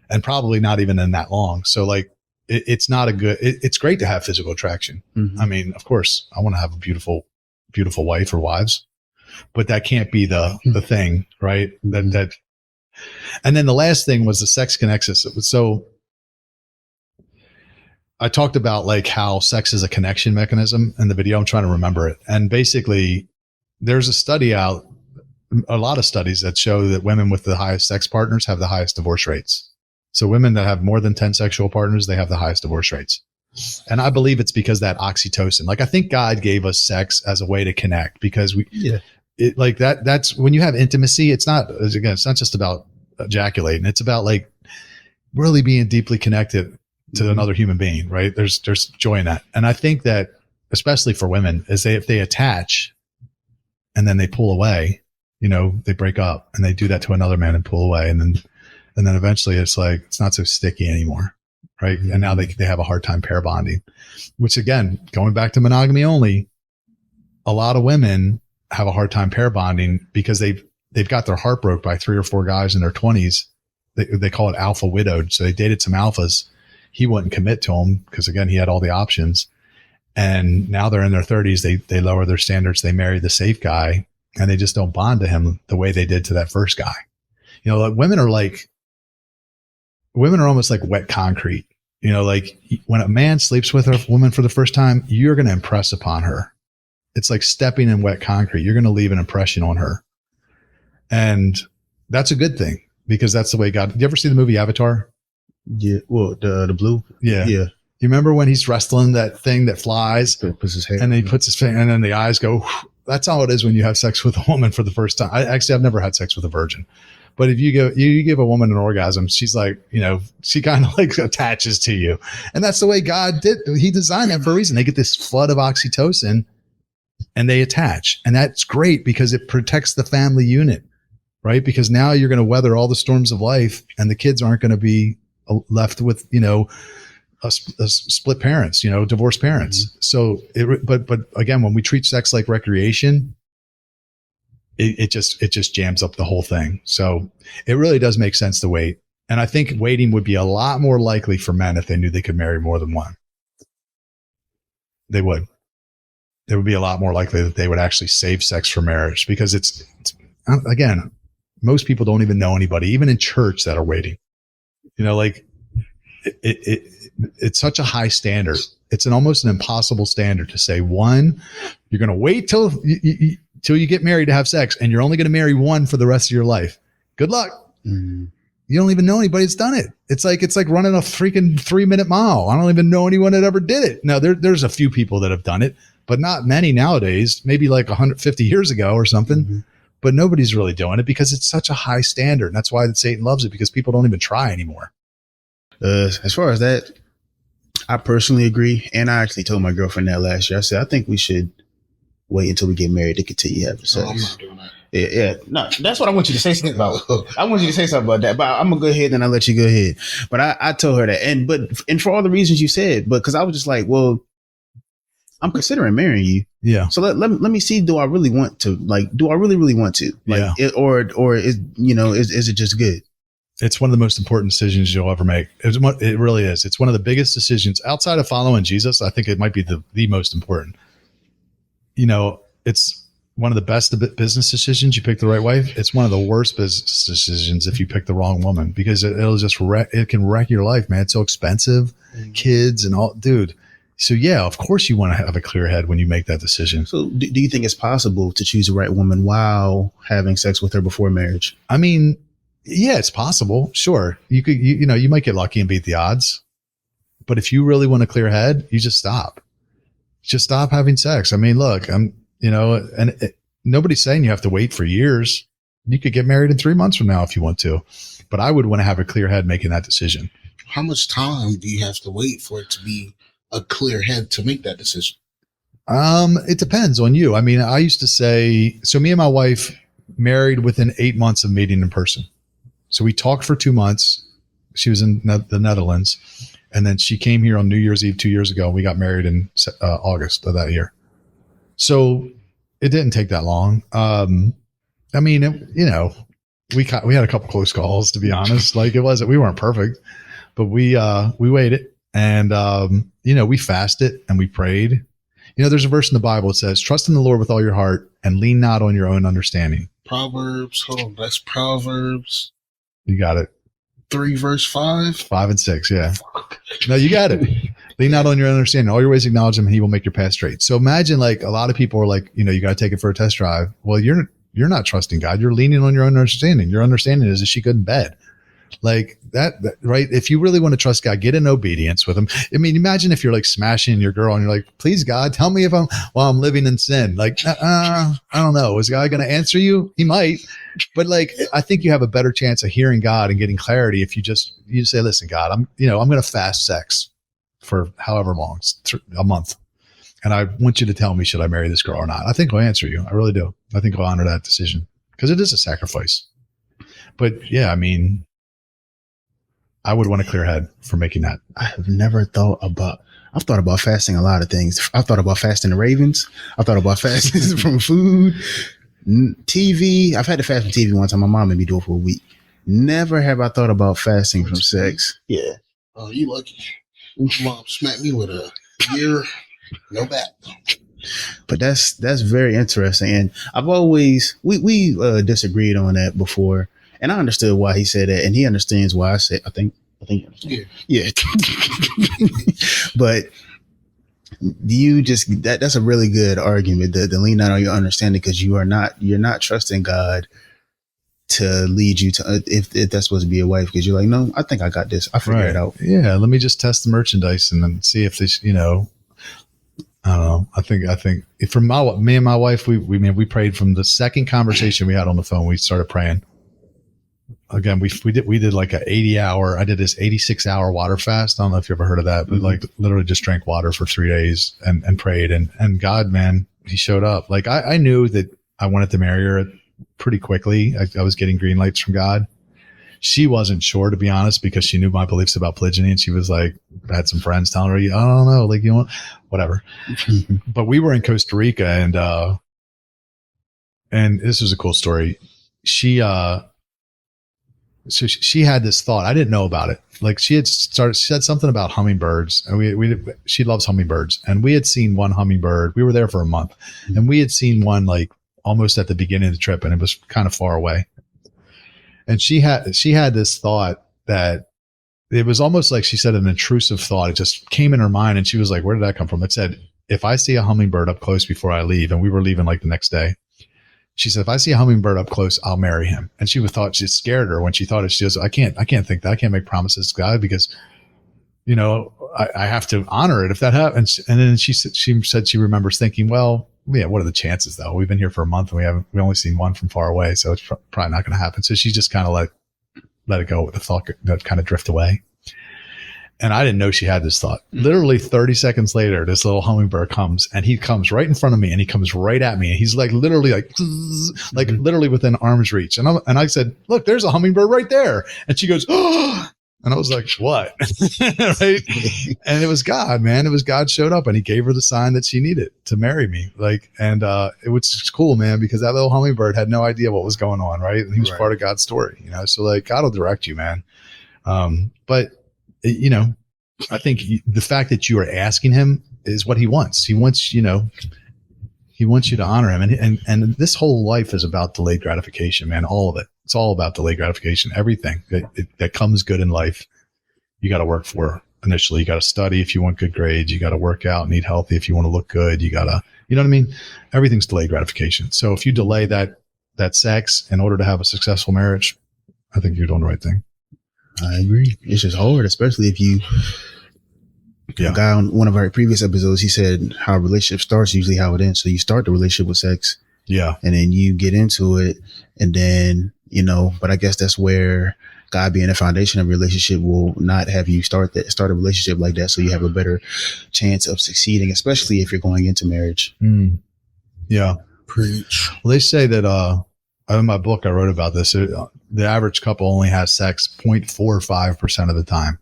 and probably not even in that long. So like, it's not a good, it's great to have physical attraction. I mean, of course I want to have a beautiful, beautiful wife or wives, but that can't be the thing, right? And then the last thing was the sex connects us. So I talked about like how sex is a connection mechanism in the video. I'm trying to remember it. And basically there's a study out, a lot of studies that show that women with the highest sex partners have the highest divorce rates. So women that have more than 10 sexual partners, they have the highest divorce rates. And I believe it's because that oxytocin, like I think God gave us sex as a way to connect because that's when you have intimacy, it's not just about ejaculating. It's about like really being deeply connected to another human being, right? There's joy in that. And I think that especially for women is if they attach and then they pull away, they break up and they do that to another man and pull away. And then eventually it's like, it's not so sticky anymore. Right. And now they have a hard time pair bonding, which again, going back to monogamy only, a lot of women have a hard time pair bonding because they've got their heart broke by 3 or 4 guys in their 20s. They call it alpha widowed. So they dated some alphas. He wouldn't commit to them because again, he had all the options. And now they're in their 30s. They lower their standards. They marry the safe guy and they just don't bond to him the way they did to that first guy. Like women are almost like wet concrete. Like when a man sleeps with a woman for the first time, you're going to impress upon her. It's like stepping in wet concrete. You're going to leave an impression on her. And that's a good thing because that's the way God, you ever see the movie Avatar? Yeah. Well, the blue. Yeah. Yeah. You remember when he's wrestling that thing that flies Puts his head and he puts his finger and then the eyes go, that's how it is when you have sex with a woman for the first time. I've never had sex with a virgin. But if you give a woman an orgasm, she's like, she kind of like attaches to you. And that's the way God did. He designed that for a reason. They get this flood of oxytocin and they attach. And that's great because it protects the family unit, right? Because now you're going to weather all the storms of life and the kids aren't going to be left with, a split parents, divorced parents. So, but again, when we treat sex like recreation, it just jams up the whole thing. So it really does make sense to wait. And I think waiting would be a lot more likely for men if they knew they could marry more than one. They would. It would be a lot more likely that they would actually save sex for marriage because it's again, most people don't even know anybody, even in church, that are waiting. It's such a high standard. It's almost an impossible standard to say, one, you're going to wait till you get married to have sex and you're only going to marry one for the rest of your life. Good luck. You don't even know anybody that's done it. It's like running a freaking 3-minute mile. I don't even know anyone that ever did it. Now there's a few people that have done it, but not many nowadays, maybe like 150 years ago or something, but nobody's really doing it because it's such a high standard. And that's why Satan loves it because people don't even try anymore. As far as that, I personally agree. And I actually told my girlfriend that last year. I said, I think we should wait until we get married to continue having sex. I'm not doing that. Yeah. No, that's what I want you to say something about. I want you to say something about that, but I'm going to go ahead and I'll let you go ahead. But I told her that. And for all the reasons you said, but because I was just like, well, I'm considering marrying you. Yeah. So let me see, do I really want to? Like, do I really want to? Like, yeah. Or is it just good? It's one of the most important decisions you'll ever make. It really is. It's one of the biggest decisions outside of following Jesus. I think it might be the most important. It's one of the best business decisions. You pick the right wife. It's one of the worst business decisions if you pick the wrong woman because it can wreck your life, man. It's so expensive, kids and all, dude. So yeah, of course you want to have a clear head when you make that decision. So do you think it's possible to choose the right woman while having sex with her before marriage? I mean, Yeah, it's possible. Sure. You might get lucky and beat the odds. But if you really want a clear head, you just stop. Just stop having sex. I mean, look, nobody's saying you have to wait for years. You could get married in 3 months from now if you want to. But I would want to have a clear head making that decision. How much time do you have to wait for it to be a clear head to make that decision? It depends on you. I mean, I used to say, so me and my wife married within 8 months of meeting in person. So we talked for 2 months. She was in the Netherlands. And then she came here on New Year's Eve 2 years ago. We got married in August of that year. So it didn't take that long. I mean, we had a couple close calls, to be honest. Like we weren't perfect, but we waited and, we fasted and we prayed. There's a verse in the Bible that says, trust in the Lord with all your heart and lean not on your own understanding. Proverbs. Hold on. That's Proverbs. You got it. 3 verse 5. 5 and 6. Yeah. No, you got it. Lean not on your own understanding. All your ways acknowledge him and he will make your path straight. So imagine like a lot of people are like, you got to take it for a test drive. Well, you're not trusting God. You're leaning on your own understanding. Your understanding is she good in bed. Like that, right? If you really want to trust God, get in obedience with him. I mean, imagine if you're like smashing your girl and you're like, please God, tell me if I'm living in sin. Like, I don't know. Is God going to answer you? He might, but like, I think you have a better chance of hearing God and getting clarity if you say, listen, God, I'm going to fast sex for however long, a month. And I want you to tell me, should I marry this girl or not? I think I'll answer you. I really do. I think I'll honor that decision because it is a sacrifice. But yeah, I mean, I would want a clear head for making that. I've thought about fasting a lot of things. I've thought about fasting the Ravens. I've thought about fasting from food, TV. I've had to fast from TV one time. My mom made me do it for a week. Never have I thought about fasting from sex. Yeah. Oh, you lucky. Mom smacked me with a year, no back. But that's very interesting. And I've always, we disagreed on that before. And I understood why he said that, and he understands why I said. I think he understands. Yeah. But you just that's a really good argument. The lean out on your understanding because you're not trusting God to lead you to if that's supposed to be a wife because you're like, no, I think I got this. I figured it out. Yeah, let me just test the merchandise and then see if this, I don't know. I think from me and my wife, we prayed from the second conversation we had on the phone. We started praying. Again, we did like I did this 86-hour water fast. I don't know if you ever heard of that, but like literally just drank water for 3 days and prayed and God, man, he showed up. Like I knew that I wanted to marry her pretty quickly. I was getting green lights from God. She wasn't sure, to be honest, because she knew my beliefs about polygyny and she was like, I had some friends telling her, I don't know, like, whatever. But we were in Costa Rica and this was a cool story. So she had this thought. I didn't know about it. Like she said something about hummingbirds and she loves hummingbirds and we had seen one hummingbird. We were there for a month and we had seen one like almost at the beginning of the trip and it was kind of far away. And she had this thought that it was almost like she said an intrusive thought. It just came in her mind and she was like, where did that come from? It said, if I see a hummingbird up close before I leave, and we were leaving like the next day, she said, if I see a hummingbird up close, I'll marry him. And she thought she scared her when she thought it. She goes, I can't think that. I can't make promises to God because, I have to honor it if that happens. And then she said she remembers thinking, well, yeah, what are the chances though? We've been here for a month and we only seen one from far away. So it's probably not going to happen. So she just kind of let it go with the thought that kind of drift away. And I didn't know she had this thought. Literally 30 seconds later, this little hummingbird comes and he comes right in front of me and he comes right at me. And he's like literally literally within arm's reach. And I said, look, there's a hummingbird right there. And she goes, oh, and I was like, what? Right. And it was God, man. It was God showed up and he gave her the sign that she needed to marry me. It was cool, man, because that little hummingbird had no idea what was going on. Right. And he was part of God's story, so like God will direct you, man. But I think the fact that you are asking him is what he wants. He wants, he wants you to honor him. And this whole life is about delayed gratification, man. All of it. It's all about delayed gratification. Everything that comes good in life, you got to work for initially. You got to study if you want good grades. You got to work out and eat healthy if you want to look good. You got to, you know what I mean? Everything's delayed gratification. So if you delay that sex in order to have a successful marriage, I think you're doing the right thing. I agree. It's just hard, especially if you. Yeah. A guy on one of our previous episodes, he said how a relationship starts usually how it ends. So you start the relationship with sex, Yeah. and then you get into it, and then But I guess that's where God being the foundation of a relationship will not have you start a relationship like that, so you have a better chance of succeeding, especially if you're going into marriage. Yeah. Preach. Well, they say that in my book I wrote about this. The average couple only has sex 0.45% of the time.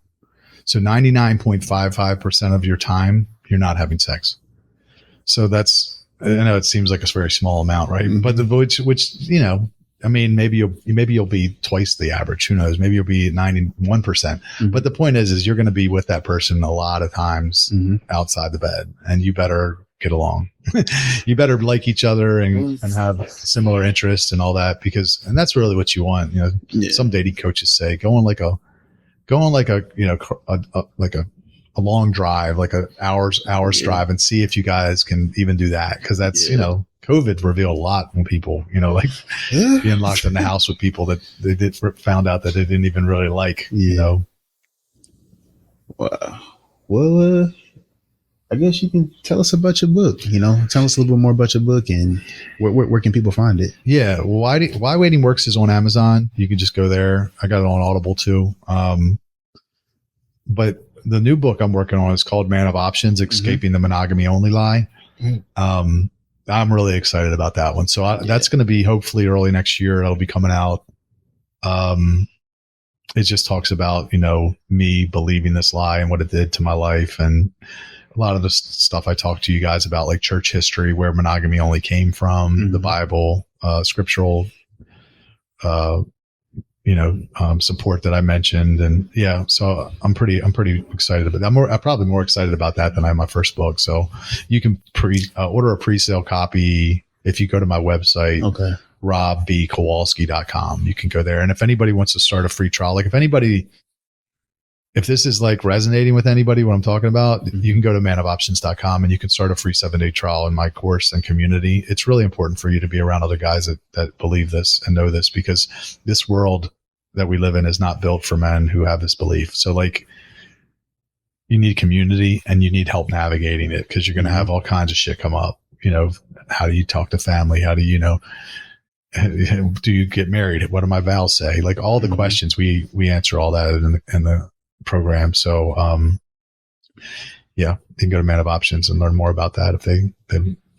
So 99.55% of your time, you're not having sex. So that's, I know it seems like a very small amount, right? Mm-hmm. But which, I mean, maybe you'll be twice the average. Who knows? Maybe you'll be 91%. Mm-hmm. But the point is you're going to be with that person a lot of times outside the bed, and you better get along. You better like each other and have similar interests and all that, and that's really what you want. Some dating coaches say go on like a long drive, like a hours drive, and see if you guys can even do that. Cause that's, COVID revealed a lot when people, being locked in the house with people that they found out that they didn't even really like, Wow. Well, I guess you can tell us about your book, tell us a little bit more about your book and where can people find it? Yeah. Why Waiting Works is on Amazon. You can just go there. I got it on Audible too. But the new book I'm working on is called Man of Options, Escaping the Monogamy Only Lie. I'm really excited about that one. So that's going to be hopefully early next year. It'll be coming out. It just talks about, me believing this lie and what it did to my life. And a lot of the stuff I talked to you guys about, like church history, where monogamy only came from, the Bible, scriptural, support that I mentioned. And so I'm pretty excited about that. I'm probably more excited about that than I am my first book. So you can order a pre-sale copy if you go to my website, robbkowalski.com. You can go there. And if anybody wants to start a free trial, like if this is like resonating with anybody, what I'm talking about, you can go to manofoptions.com and you can start a free 7-day trial in my course and community. It's really important for you to be around other guys that believe this and know this, because this world that we live in is not built for men who have this belief. So like you need community and you need help navigating it, because you're going to have all kinds of shit come up. How do you talk to family? How do do you get married? What do my vows say? Like all the questions, we answer all that in the program. So, you can go to Man of Options and learn more about that if they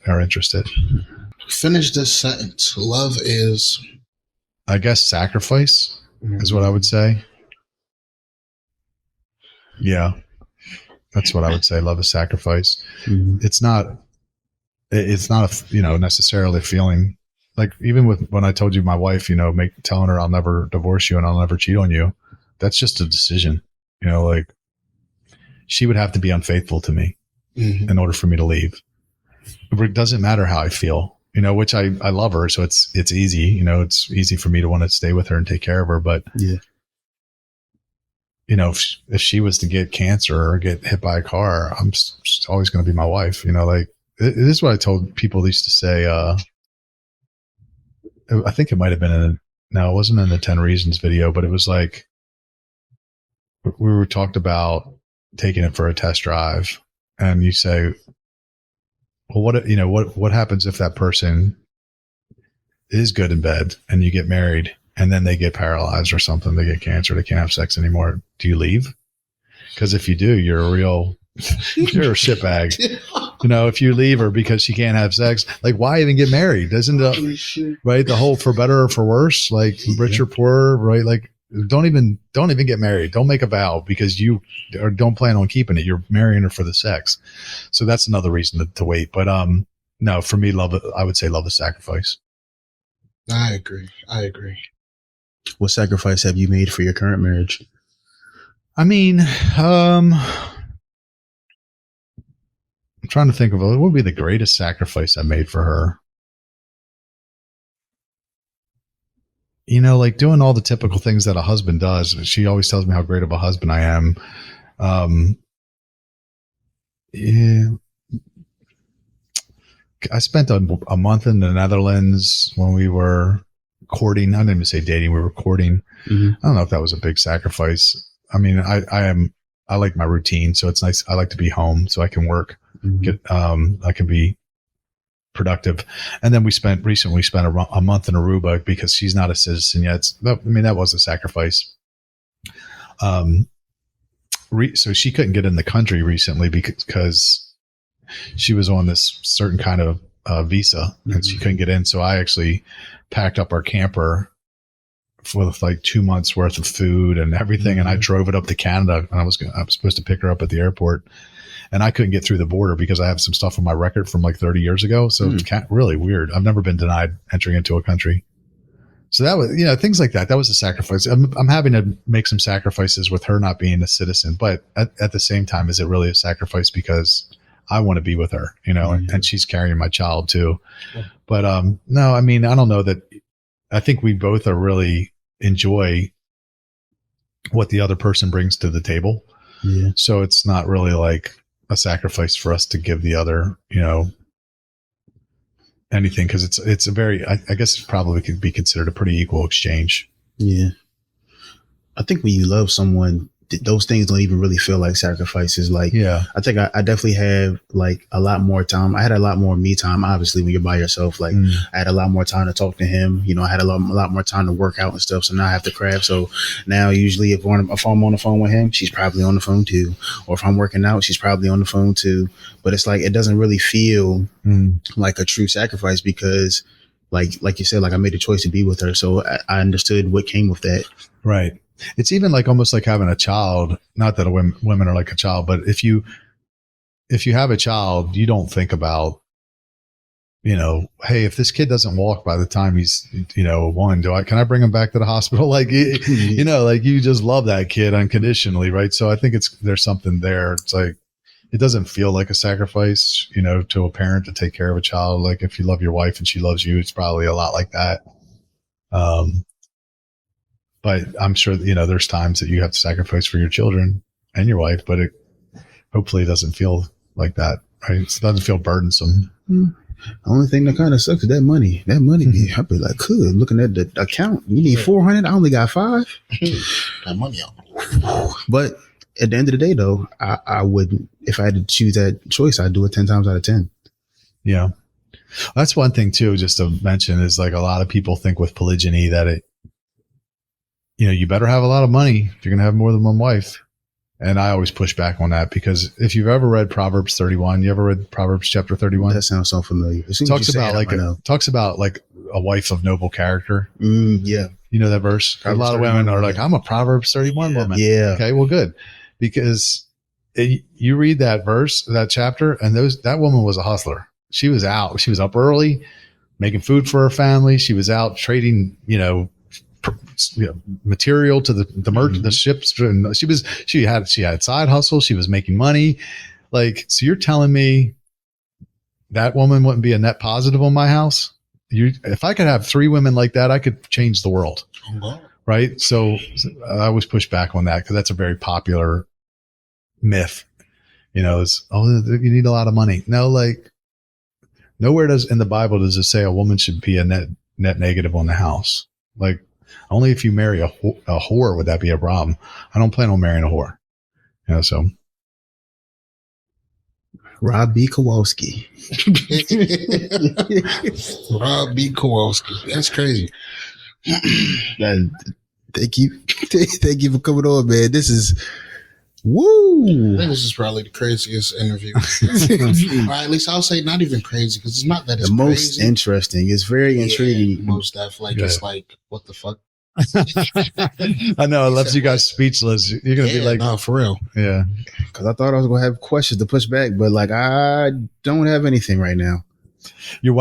are interested. Finish this sentence. Love is, I guess, sacrifice is what I would say. Yeah, that's what I would say. Love is sacrifice. It's not necessarily a feeling. Like even when I told you my wife, telling her I'll never divorce you and I'll never cheat on you, that's just a decision. Like she would have to be unfaithful to me in order for me to leave. It doesn't matter how I feel, which I love her. So it's easy, it's easy for me to want to stay with her and take care of her. But, if she was to get cancer or get hit by a car, I'm always going to be my wife. Like this is what I told people used to say. I think it might've been it wasn't in the 10 Reasons video, but it was like, we were talked about taking it for a test drive, and you say, well, what happens if that person is good in bed and you get married and then they get paralyzed or something, they get cancer, they can't have sex anymore. Do you leave? Because if you do, you're a shitbag. If you leave her because she can't have sex, like why even get married? Doesn't right? The whole for better or for worse, like rich or poor, right? Like, don't even get married. Don't make a vow because you don't plan on keeping it. You're marrying her for the sex. So that's another reason to wait. But no, for me, I would say love is sacrifice. I agree. What sacrifice have you made for your current marriage? I mean, I'm trying to think of what would be the greatest sacrifice I made for her. Like doing all the typical things that a husband does. She always tells me how great of a husband I am. I spent a month in the Netherlands when we were courting. I didn't even say dating. We were courting. Mhm. I don't know if that was a big sacrifice. I mean, I like my routine, so it's nice. I like to be home so I can work, I can be productive. And then we recently spent a month in Aruba because she's not a citizen yet. I mean, that was a sacrifice. So she couldn't get in the country recently because she was on this certain kind of visa and she couldn't get in. So I actually packed up our camper with like 2 months worth of food and everything. And I drove it up to Canada, and I was supposed to pick her up at the airport, and I couldn't get through the border because I have some stuff on my record from like 30 years ago. So it's really weird. I've never been denied entering into a country. So that was, things like that. That was a sacrifice. I'm having to make some sacrifices with her not being a citizen, but at the same time, is it really a sacrifice because I want to be with her, and she's carrying my child too. Yeah. But no, I mean, I don't know that. I think we both are really enjoy what the other person brings to the table. Yeah. So it's not really like a sacrifice for us to give the other, anything, because it's a very, I guess it probably could be considered a pretty equal exchange. Yeah. I think when you love someone, those things don't even really feel like sacrifices. Like, yeah, I think I definitely have like a lot more time. I had a lot more me time, obviously, when you're by yourself. Like, I had a lot more time to talk to him. I had a lot more time to work out and stuff. So now I have to craft. So now usually if I'm on the phone with him, she's probably on the phone too. Or if I'm working out, she's probably on the phone too. But it's like, it doesn't really feel like a true sacrifice because like you said, like I made a choice to be with her. So I understood what came with that. Right. It's even like almost like having a child. Not that women are like a child, but if you have a child, you don't think about, hey, if this kid doesn't walk by the time he's, 1, can I bring him back to the hospital? Like, like you just love that kid unconditionally. Right. So I think there's something there. It's like, it doesn't feel like a sacrifice, to a parent to take care of a child. Like if you love your wife and she loves you, it's probably a lot like that. But I'm sure, there's times that you have to sacrifice for your children and your wife, but it hopefully doesn't feel like that, right? It doesn't feel burdensome. The only thing that kind of sucks is that money. I'd be like, good, looking at the account, you need 400. I only got 5. That money out. But at the end of the day, though, I wouldn't, if I had to choose that choice, I'd do it 10 times out of 10. Yeah. That's one thing too, just to mention, is like a lot of people think with polygyny that you better have a lot of money if you're going to have more than one wife. And I always push back on that because if you've ever read Proverbs 31, you ever read Proverbs chapter 31? That sounds so familiar. Talks about like a wife of noble character. Yeah. You know that verse? Proverbs a lot of women are like, I'm a Proverbs 31 woman. Yeah. Okay, well, good. Because you read that verse, that chapter, and that woman was a hustler. She was out. She was up early, making food for her family. She was out trading, material to the merchant, the ships. She had side hustle. She was making money. Like, so you're telling me that woman wouldn't be a net positive on my house? If I could have 3 women like that, I could change the world. Right. So I always push back on that because that's a very popular myth, is, you need a lot of money. No, like nowhere in the Bible does it say a woman should be a net negative on the house. Like, only if you marry a whore would that be a problem. I don't plan on marrying a whore. So. Robby Kowalski. Robby Kowalski. That's crazy. Thank you for coming on, man. This is woo. I think this is probably the craziest interview. Or at least I'll say not even crazy because it's not that it's the most crazy. Interesting. It's very intriguing. Most definitely. It's like, what the fuck? I know it left you guys speechless. You're gonna be like, no, for real. Yeah, because I thought I was gonna have questions to push back, but like I don't have anything right now. Your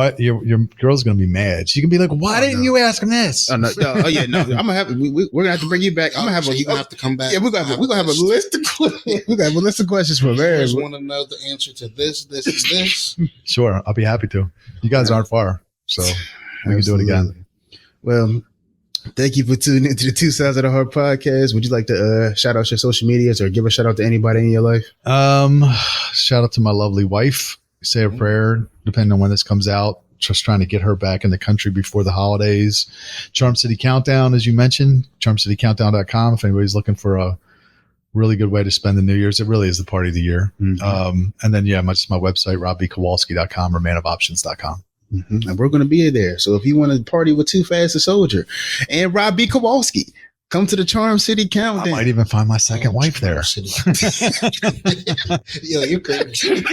girl's gonna be mad. She can be like, "Why didn't you ask him this?" No. I'm gonna have. We're gonna have to bring you back. I'm gonna have you have to come back. Yeah, we're gonna have a list of questions. We got a list of questions for Mary. I just want to know the answer to this, and this. Sure, I'll be happy to. You guys aren't far, so we can do it again. Well, thank you for tuning into the Two Sides of the Heart podcast. Would you like to shout out your social medias or give a shout out to anybody in your life? Shout out to my lovely wife. Say a prayer, depending on when this comes out, just trying to get her back in the country before the holidays. Charm City Countdown, as you mentioned, charmcitycountdown.com. If anybody's looking for a really good way to spend the New Year's, it really is the party of the year. And then, my website, robbykowalski.com or manofoptions.com. And we're going to be there. So if you want to party with Too Fast a Soldier and Robby Kowalski, come to the Charm City Countdown. I might even find my second wife there. Yo, you're crazy.